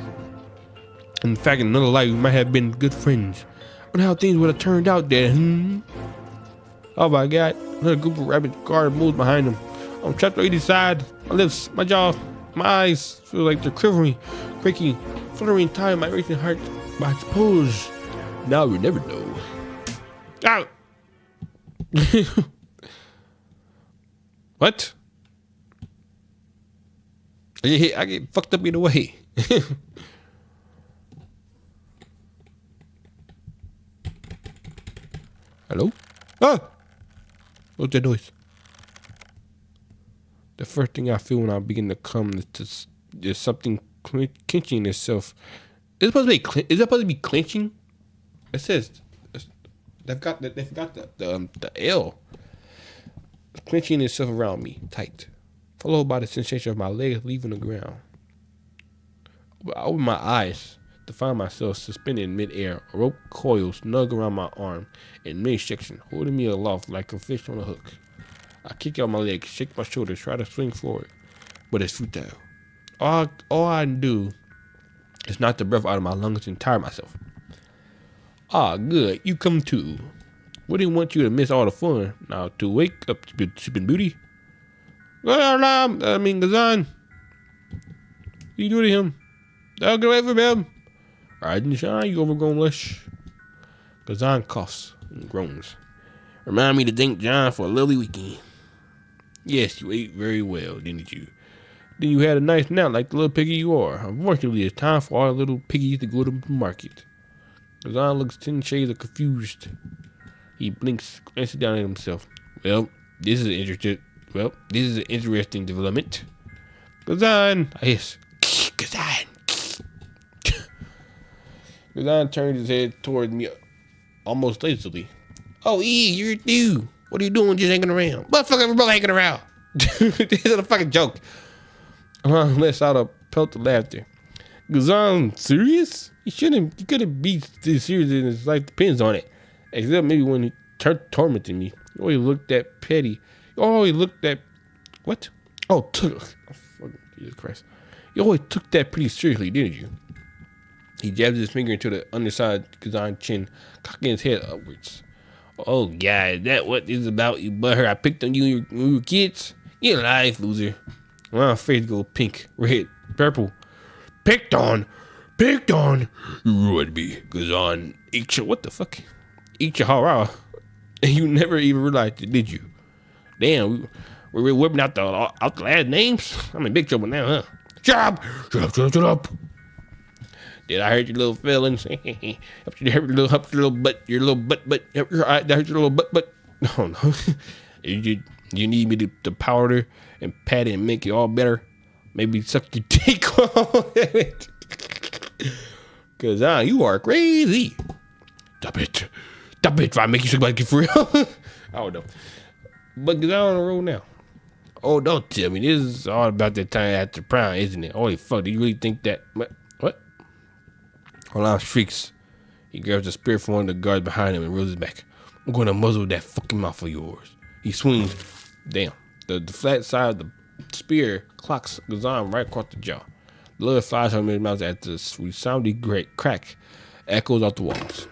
In fact, in another life, we might have been good friends. Wonder how things would have turned out there. Oh my god. Another group of rabbits guard moves behind them. I'm trapped on either side. My lips, my jaw, my eyes feel like they're quivering, quaking, fluttering time, my racing heart. But I suppose now we never know. Ow! What? I get fucked up either way. Hello? Ah! What's that noise? The first thing I feel when I begin to come is there's something clenching itself. Is it supposed to be clenching? It says they've got the L clenching itself around me tight, followed by the sensation of my legs leaving the ground. I open my eyes to find myself suspended in midair, a rope coil snug around my arm in midsection, holding me aloft like a fish on a hook. I kick out my legs, shake my shoulders, try to swing forward, but it's futile. All I do is knock the breath out of my lungs and tire myself. Ah, good, you come too. We didn't want you to miss all the fun. Now to wake up, stupid booty. Orlam, Gazan. What you do to him? Don't get away from him. Rise and shine, you overgrown lush. Gazan coughs and groans. Remind me to thank John for a lovely weekend. Yes, you ate very well, didn't you? Then you had a nice nap like the little piggy you are. Unfortunately, it's time for all the little piggies to go to the market. Gazan looks 10 shades of confused. He blinks, glances down at himself. Well, this is an interesting development. Gazan, I hiss. Gazan. Gazan turns his head towards me almost lazily. Oh, you're new. What are you doing just hanging around? Motherfucker, everybody hanging around. This is a fucking joke. Lets out a pelt of laughter. Gazan, serious? He couldn't be this serious and his life depends on it. Except maybe when he tormented me. He always looked that petty. What? Jesus Christ. You always took that pretty seriously, didn't you? He jabs his finger into the underside of Gazan's chin, cocking his head upwards. Oh, God, is that what this is about, you butthurt? I picked on you when we were kids? You're alive, loser. My face goes pink, red, purple. Picked on? You ruined me. Gazan, what the fuck? Eat your horror. And you never even realized it, did you? Damn, we're whipping out the last names? I'm in big trouble now, huh? Shut up. Did I hurt your little feelings? Help your little butt. Help your eye, that hurt your little butt. No. You need me to powder and pat it and make it all better? Maybe suck your dick. Cause you are crazy. Stop it. If I make you suck my dick for real. I don't know. But Gazan on the road now. Oh, don't tell me. This is all about that time after prom, isn't it? Holy fuck, do you really think that? What? Orlam shrieks. He grabs the spear from one of the guards behind him and rolls it back. I'm going to muzzle that fucking mouth of yours. He swings. Damn. The flat side of the spear clocks Gazan right across the jaw. Blood flies from his mouth as the resounding great crack echoes off the walls.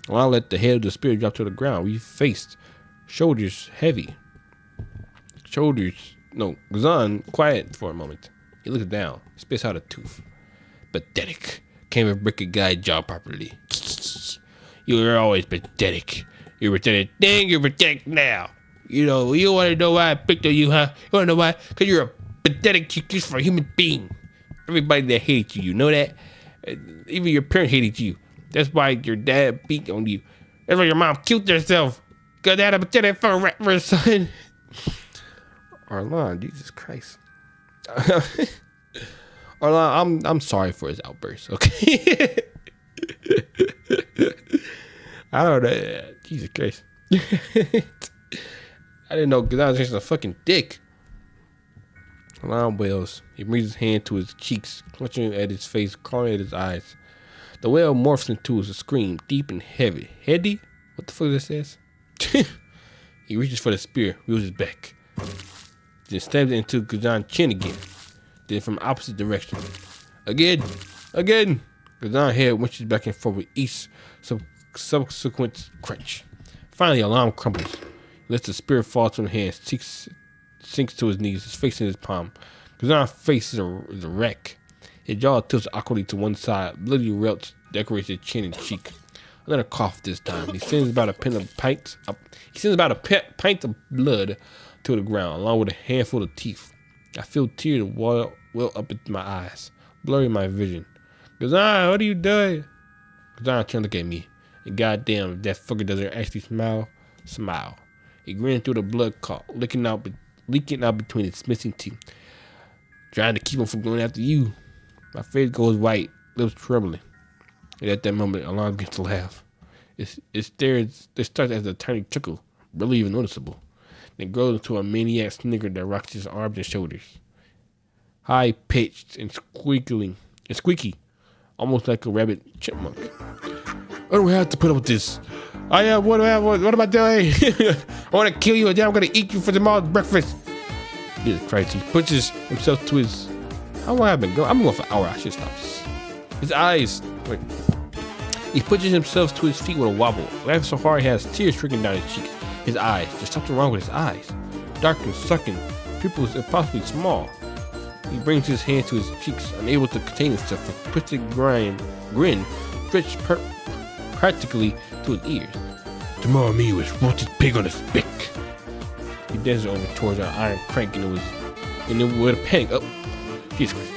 Orlam let the head of the spear drop to the ground. We faced. Shoulders heavy. Gazan quiet for a moment. He looks down, spits out a tooth. Pathetic. Can't even break a guy's jaw properly. You were always pathetic. You're pathetic then, you're pathetic now. You want to know why I picked on you, huh? You want to know why? Because you're a pathetic excuse for a human being. Everybody that hates you, know that? Even your parents hated you. That's why your dad beat on you. That's why your mom killed herself. Because they had a pathetic for a son. Orlam, Jesus Christ. Orlam, I'm sorry for his outburst, okay? I don't know. Jesus Christ. I didn't know because I was just a fucking dick. Orlam wails. He brings his hand to his cheeks, clutching at his face, clawing at his eyes. The wail morphs into a scream, deep and heavy. Heady? What the fuck this says? He reaches for the spear, wheels it back. Then stabs it into Gazan's chin again. Then from opposite direction. Again. Gazan's head winches back and forth with each subsequent crunch. Finally, Orlam crumbles. He lets the spirit fall from his hands, sinks to his knees, his face in his palm. Kazan's face is a wreck. His jaw tilts awkwardly to one side, bloody welts decorate his chin and cheek. Another cough this time. He sends about a pint of blood to the ground, along with a handful of teeth. I feel tears well up into my eyes, blurring my vision. Kazan, what are you doing? Kazan turned to look at me. And goddamn, if that fucker doesn't actually smile. He grinned through the blood clot, leaking out between his missing teeth. Trying to keep him from going after you. My face goes white, lips trembling. And at that moment, Orlam gets to laugh. It starts as a tiny chuckle, barely even noticeable. Then grows into a maniac snicker that rocks his arms and shoulders. High pitched and squeaky, almost like a rabbit chipmunk. I don't have to put up with this. What am I doing? I want to kill you and then I'm going to eat you for tomorrow's breakfast. Jesus Christ, he pushes himself to his... How long have I been going? I'm going for an hour. I should stop this. His eyes... Wait. He pushes himself to his feet with a wobble. Laughing so hard he has tears trickling down his cheeks. His eyes. There's something wrong with his eyes. Dark and sunken. Pupils impossibly small. He brings his hand to his cheeks, unable to contain himself. A twisted grin stretched practically to his ears. Tomorrow me was roasted pig on a spit. He dances over towards an iron crank and with a panic. Oh, Jesus Christ.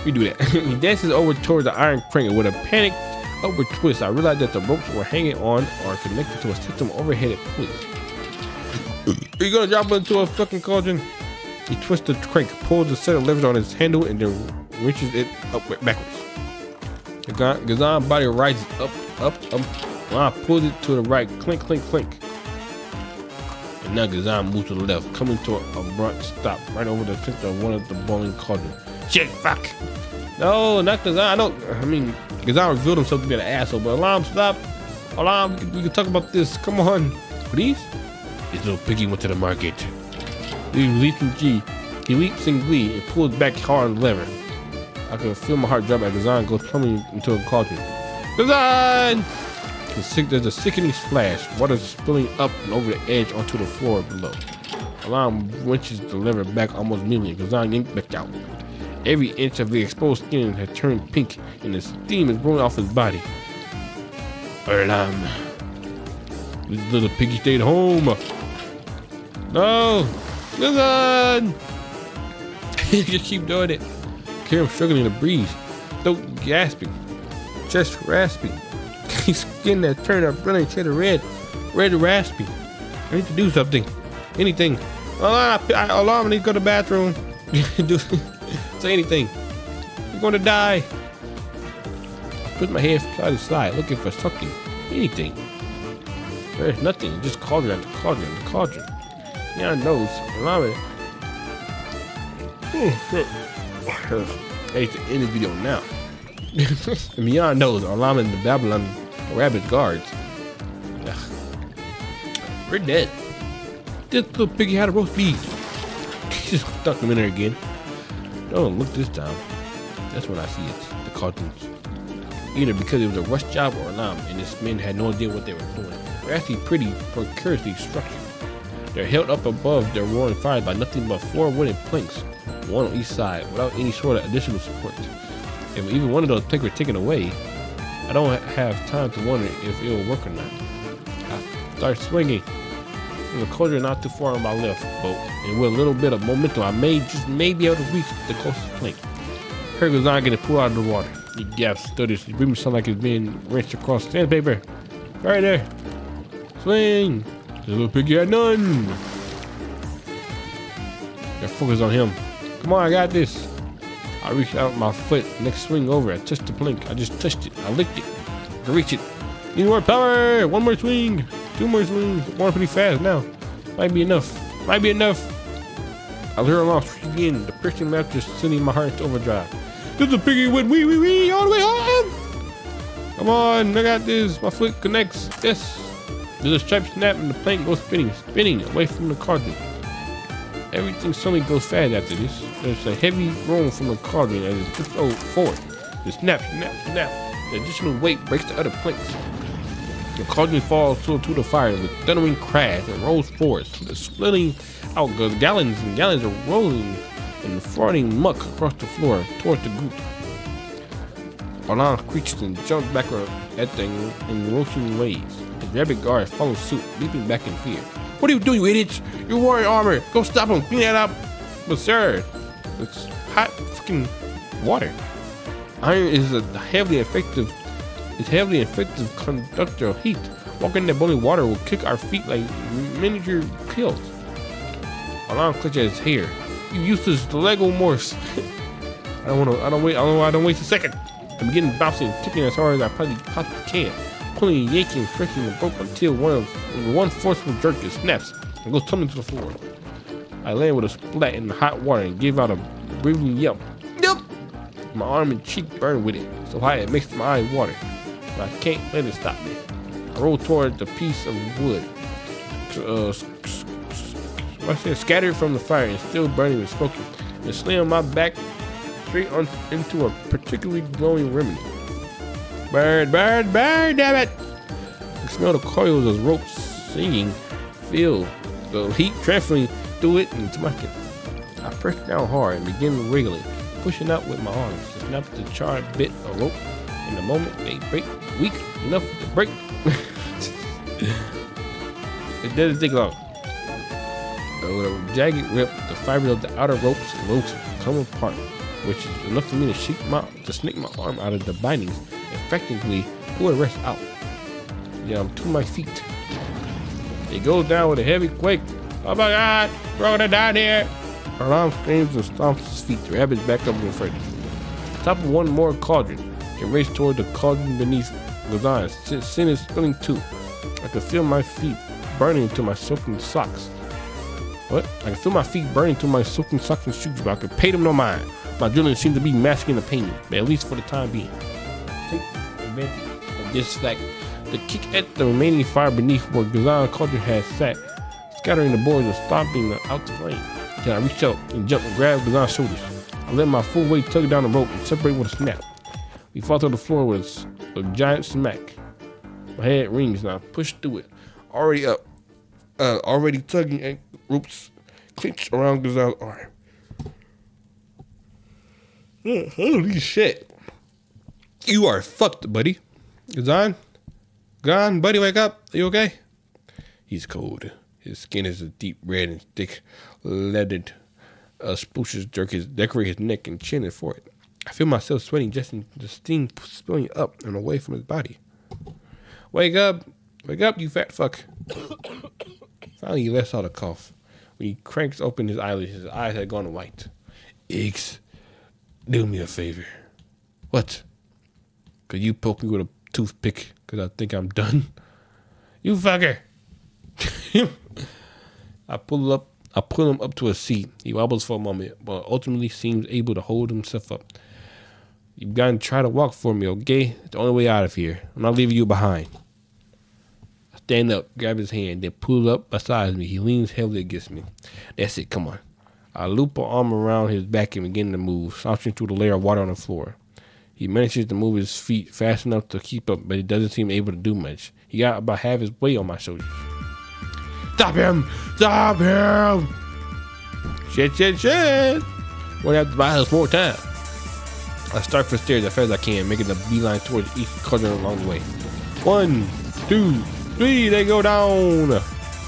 We do that. He dances over towards the iron crank and with a panic upward twist. I realized that the ropes were hanging on or connected to a system overhead at police. Are you gonna drop into a fucking cauldron? He twists the crank, pulls the set of levers on his handle, and then wrenches it backwards. The Kazan body rises up. Orlam pulls it to the right, clink, clink, clink. And now Kazan moves to the left, coming to a abrupt stop right over the center of one of the boiling cauldrons. Shit, fuck! No, not Kazan. Kazan revealed himself to be an asshole, but Orlam, stop! Orlam, we can talk about this. Come on, please. This little piggy went to the market. He leaps in glee and pulls back hard on the lever. I can feel my heart drop as Kazan goes plummeting into a cauldron. Kazan! There's a sickening splash, water spilling up and over the edge onto the floor below. Orlam wrenches the lever back almost immediately, and Kazan yanked back out. Every inch of the exposed skin had turned pink, and the steam is blowing off his body. Orlam, this little piggy stayed home. No, Kazan! Just keep doing it. Hear him struggling to breathe, throat gasping, chest rasping. His skin that turned a brilliant shade of red and raspy. I need to do something, anything. Orlam, I need to go to the bathroom. Say anything. You're going to die. I put my hands side to side, looking for something, anything. There's nothing, just cauldron after cauldron after cauldron. Beyond knows, Orlam. I hate to end the video now. And beyond knows, Orlam and the Babylon rabbit guards. Ugh. We're dead. This little piggy had a roast beef. He just stuck him in there again. Don't look this time. That's when I see it. The cartoons. Either because it was a rush job or Orlam and his men had no idea what they were doing. They're actually pretty precariously structured. They're held up above their roaring fires by nothing but 4 wooden planks, one on each side, without any sort of additional support. If even one of those planks were taken away, I don't have time to wonder if it will work or not. I start swinging. There's a cauldron not too far on my left boat, and with a little bit of momentum, I may be able to reach the closest plank. Here goes on getting pulled out of the water. He gasps, stutters. His breathing sounds like it's being wrenched across sandpaper. Right there. Swing. The little piggy had none. Got focus on him. Come on, I got this. I reached out my foot. Next swing over. I touched the plank. I just touched it. I licked it. I can reach it. Need more power. One more swing. 2 more swings. Going pretty fast now. Might be enough. I hear a long streak again. The Christian laugh just sending my heart into overdrive. This is a piggy went wee all the way home. Come on, I got this. My foot connects. Yes. There's a sharp snap and the plank goes spinning away from the cauldron. Everything suddenly goes fast after this. There's a heavy roll from the cauldron as it tips forward. The snap. The additional weight breaks the other planks. The cauldron falls to the fire with thundering crash and rolls forward, splitting out gallons and gallons of rolling and floating muck across the floor towards the group. Orlam screeched and jumped back at them in rushing waves. His rabbit guards followed suit, leaping back in fear. What are you doing, you idiots? You're wearing armor. Go stop him. Clean that up. But sir, it's hot fucking water. Iron is a heavily effective conductor of heat. Walking in the boiling water will kick our feet like miniature pills. Orlam clutched at his hair. You useless Lego Morse. I don't waste a second. I begin bouncing and kicking as hard as I possibly can, pulling, yanking, stretching the rope until one forceful jerk it snaps and goes tumbling to the floor. I land with a splat in the hot water and give out a breathing yelp. Nope! My arm and cheek burn with it, so high it makes my eye water, but I can't let it stop me. I roll toward the piece of wood, scattered from the fire and still burning and smoking, and slam my back straight into a particularly glowing remedy. Burn, burn, burn, damn it! I smell the coils of ropes singing, feel the heat transferring through it into my skin. I press down hard and begin wriggling, pushing out with my arms to snap the charred bit of rope. In the moment they break weak enough to break. It doesn't take long. With a jagged rip, the fibers of the outer ropes come apart, which is enough for me to snake my arm out of the bindings, effectively pull the rest out. Then I'm to my feet. It goes down with a heavy quake. Oh my God, we're gonna die here! Orlam screams and stomps his feet, the rabbit's back up in front. Top of one more cauldron, and race toward the cauldron beneath Gazan, sin is spilling too. I can feel my feet burning to my soaking socks. What? I can feel my feet burning to my soaking socks and shoes, but I can pay them no mind. My adrenaline seems to be masking the pain, but at least for the time being. Take advantage of this fact to kick at the remaining fire beneath where Gazan cauldron had sat, scattering the boards and stomping out the flame. Then I reach out and jump and grab Gazan's shoulders. I let my full weight tug down the rope and separate with a snap. We fall to the floor with a giant smack. My head rings and I push through it. Already tugging at ropes clenched around Gazan's arm. Holy shit. You are fucked, buddy. Gazan? Gazan, buddy, wake up. Are you okay? He's cold. His skin is a deep red and thick, leathered. Spooches decorate his neck and chin and forehead. I feel myself sweating just in the steam spilling up and away from his body. Wake up, you fat fuck. Finally, he lets out a cough. When he cranks open his eyelids, his eyes had gone white. Iggs, do me a favor. What? Could you poke me with a toothpick? Cause I think I'm done. You fucker. I pull him up to a seat. He wobbles for a moment, but ultimately seems able to hold himself up. You've got to try to walk for me, okay? It's the only way out of here. I'm not leaving you behind. I stand up, grab his hand, then pull up beside me. He leans heavily against me. That's it, come on. I loop an arm around his back and begin to move, slouching through the layer of water on the floor. He manages to move his feet fast enough to keep up, but he doesn't seem able to do much. He got about half his weight on my shoulders. Stop him! Stop him! Shit. We're gonna have to buy us more time. I start for stairs as fast as I can, making a beeline towards each cauldron along the way. 1, 2, 3, they go down!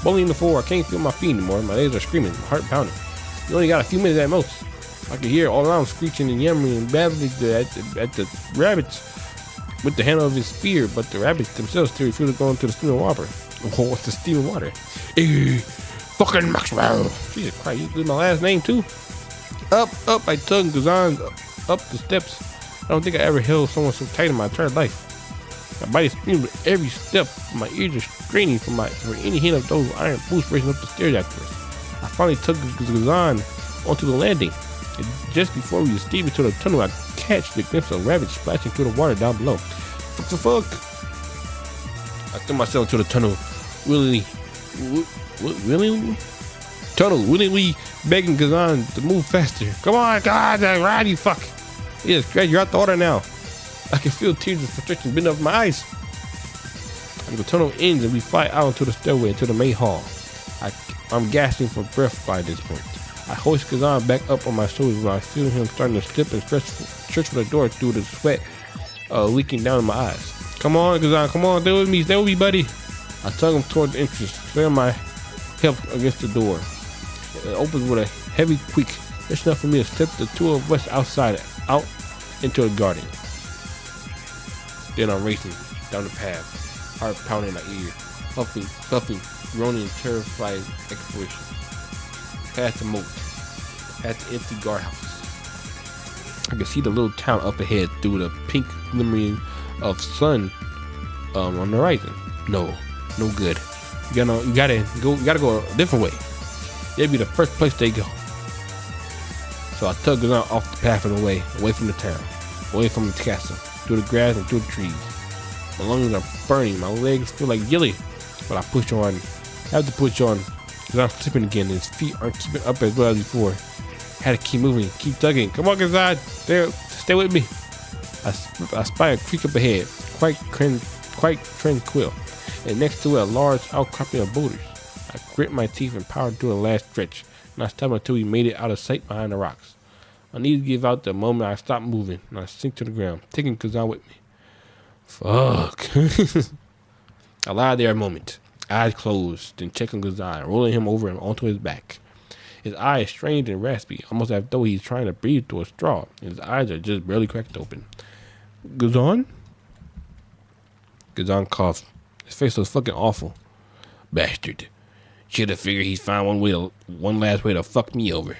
Bowling the floor, I can't feel my feet anymore. My legs are screaming, my heart pounding. You only got a few minutes at most. I could hear all around screeching and yammering and babbling at the rabbits with the handle of his spear, but the rabbits themselves still refuse to go into the steaming water. Oh, what's the steaming water? Hey, fucking Maxwell! Jesus Christ, you did my last name too? Up, I tugged Gazan up the steps. I don't think I ever held someone so tight in my entire life. My body screamed with every step. My ears are straining for any hint of those iron boots racing up the stairs after us. I finally tugged Gazan onto the landing. And just before we escape into the tunnel, I catch the glimpse of rabbits splashing through the water down below. What the fuck? I threw myself into the tunnel, willingly begging Gazan to move faster. Come on, God, ride, you fuck. Yes, Greg, you're out the water now. I can feel tears of frustration bending up my eyes. And the tunnel ends and we fly out into the stairway into the main hall. I'm gasping for breath by this point. I hoist Kazan back up on my shoulders when I feel him starting to slip and stretch for the door through the sweat leaking down in my eyes. Come on, Kazan, come on, stay with me, buddy. I tug him toward the entrance, slam my hip against the door. It opens with a heavy squeak. It's enough for me to step the two of us out into the garden. Then I'm racing down the path, heart pounding in my ear, puffing, groaning in terrified exploration. Past the moat, past the empty guardhouse. I can see the little town up ahead through the pink glimmering of sun on the horizon. No good. You gotta go a different way. That'd be the first place they go. So I tug it off the path and away from the town, away from the castle, through the grass and through the trees. My lungs are burning, my legs feel like jelly, but I have to push on, because I'm slipping again, and his feet aren't keeping up as well as before. I had to keep moving, keep tugging. Come on, Kazan, stay with me. I spy a creek up ahead, quite tranquil, and next to it a large outcropping of boulders. I grit my teeth and powered through the last stretch, not stopping until we made it out of sight behind the rocks. I need to give out the moment I stop moving, and I sink to the ground, taking Kazan with me. Fuck. I lie there a moment, eyes closed, then checking Kazan, rolling him over and onto his back. His eyes strained and raspy, almost as though he's trying to breathe through a straw. His eyes are just barely cracked open. Kazan? Kazan coughed. His face was fucking awful. Bastard. Should have figured he'd find one last way to fuck me over.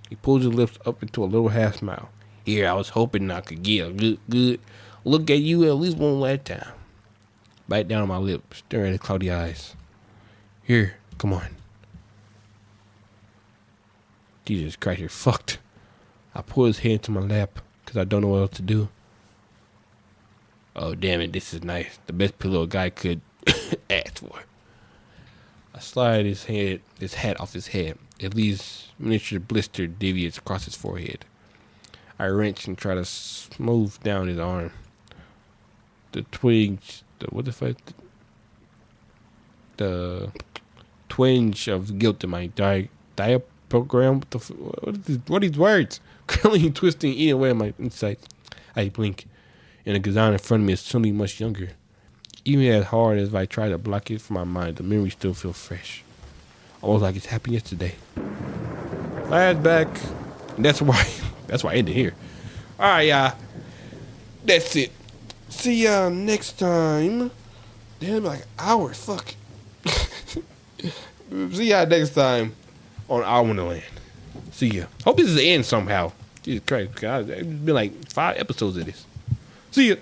He pulled his lips up into a little half smile. Here, I was hoping I could get a good look at you at least one last time. Bite down on my lip, staring at his cloudy eyes. Here, come on. Jesus Christ, you're fucked. I pull his head into my lap because I don't know what else to do. Oh, damn it, this is nice. The best pillow a guy could ask for. I slide his hat off his head. It leaves miniature blister deviates across his forehead. I wrench and try to smooth down his arm. The twinge of guilt in my diaphragm. What are these words? Curling, twisting, eating away at my insides. I blink, and the Kazan in front of me is suddenly much younger. Even as hard as I try to block it from my mind, the memory still feels fresh. Almost like it's happened yesterday. Flashback. And that's why I ended here. Alright, y'all. That's it. See y'all next time. Damn, like an hour. Fuck. See y'all next time on our Wonderland. See ya. Hope this is the end somehow. Jesus Christ, God, it's been like 5 episodes of this. See ya.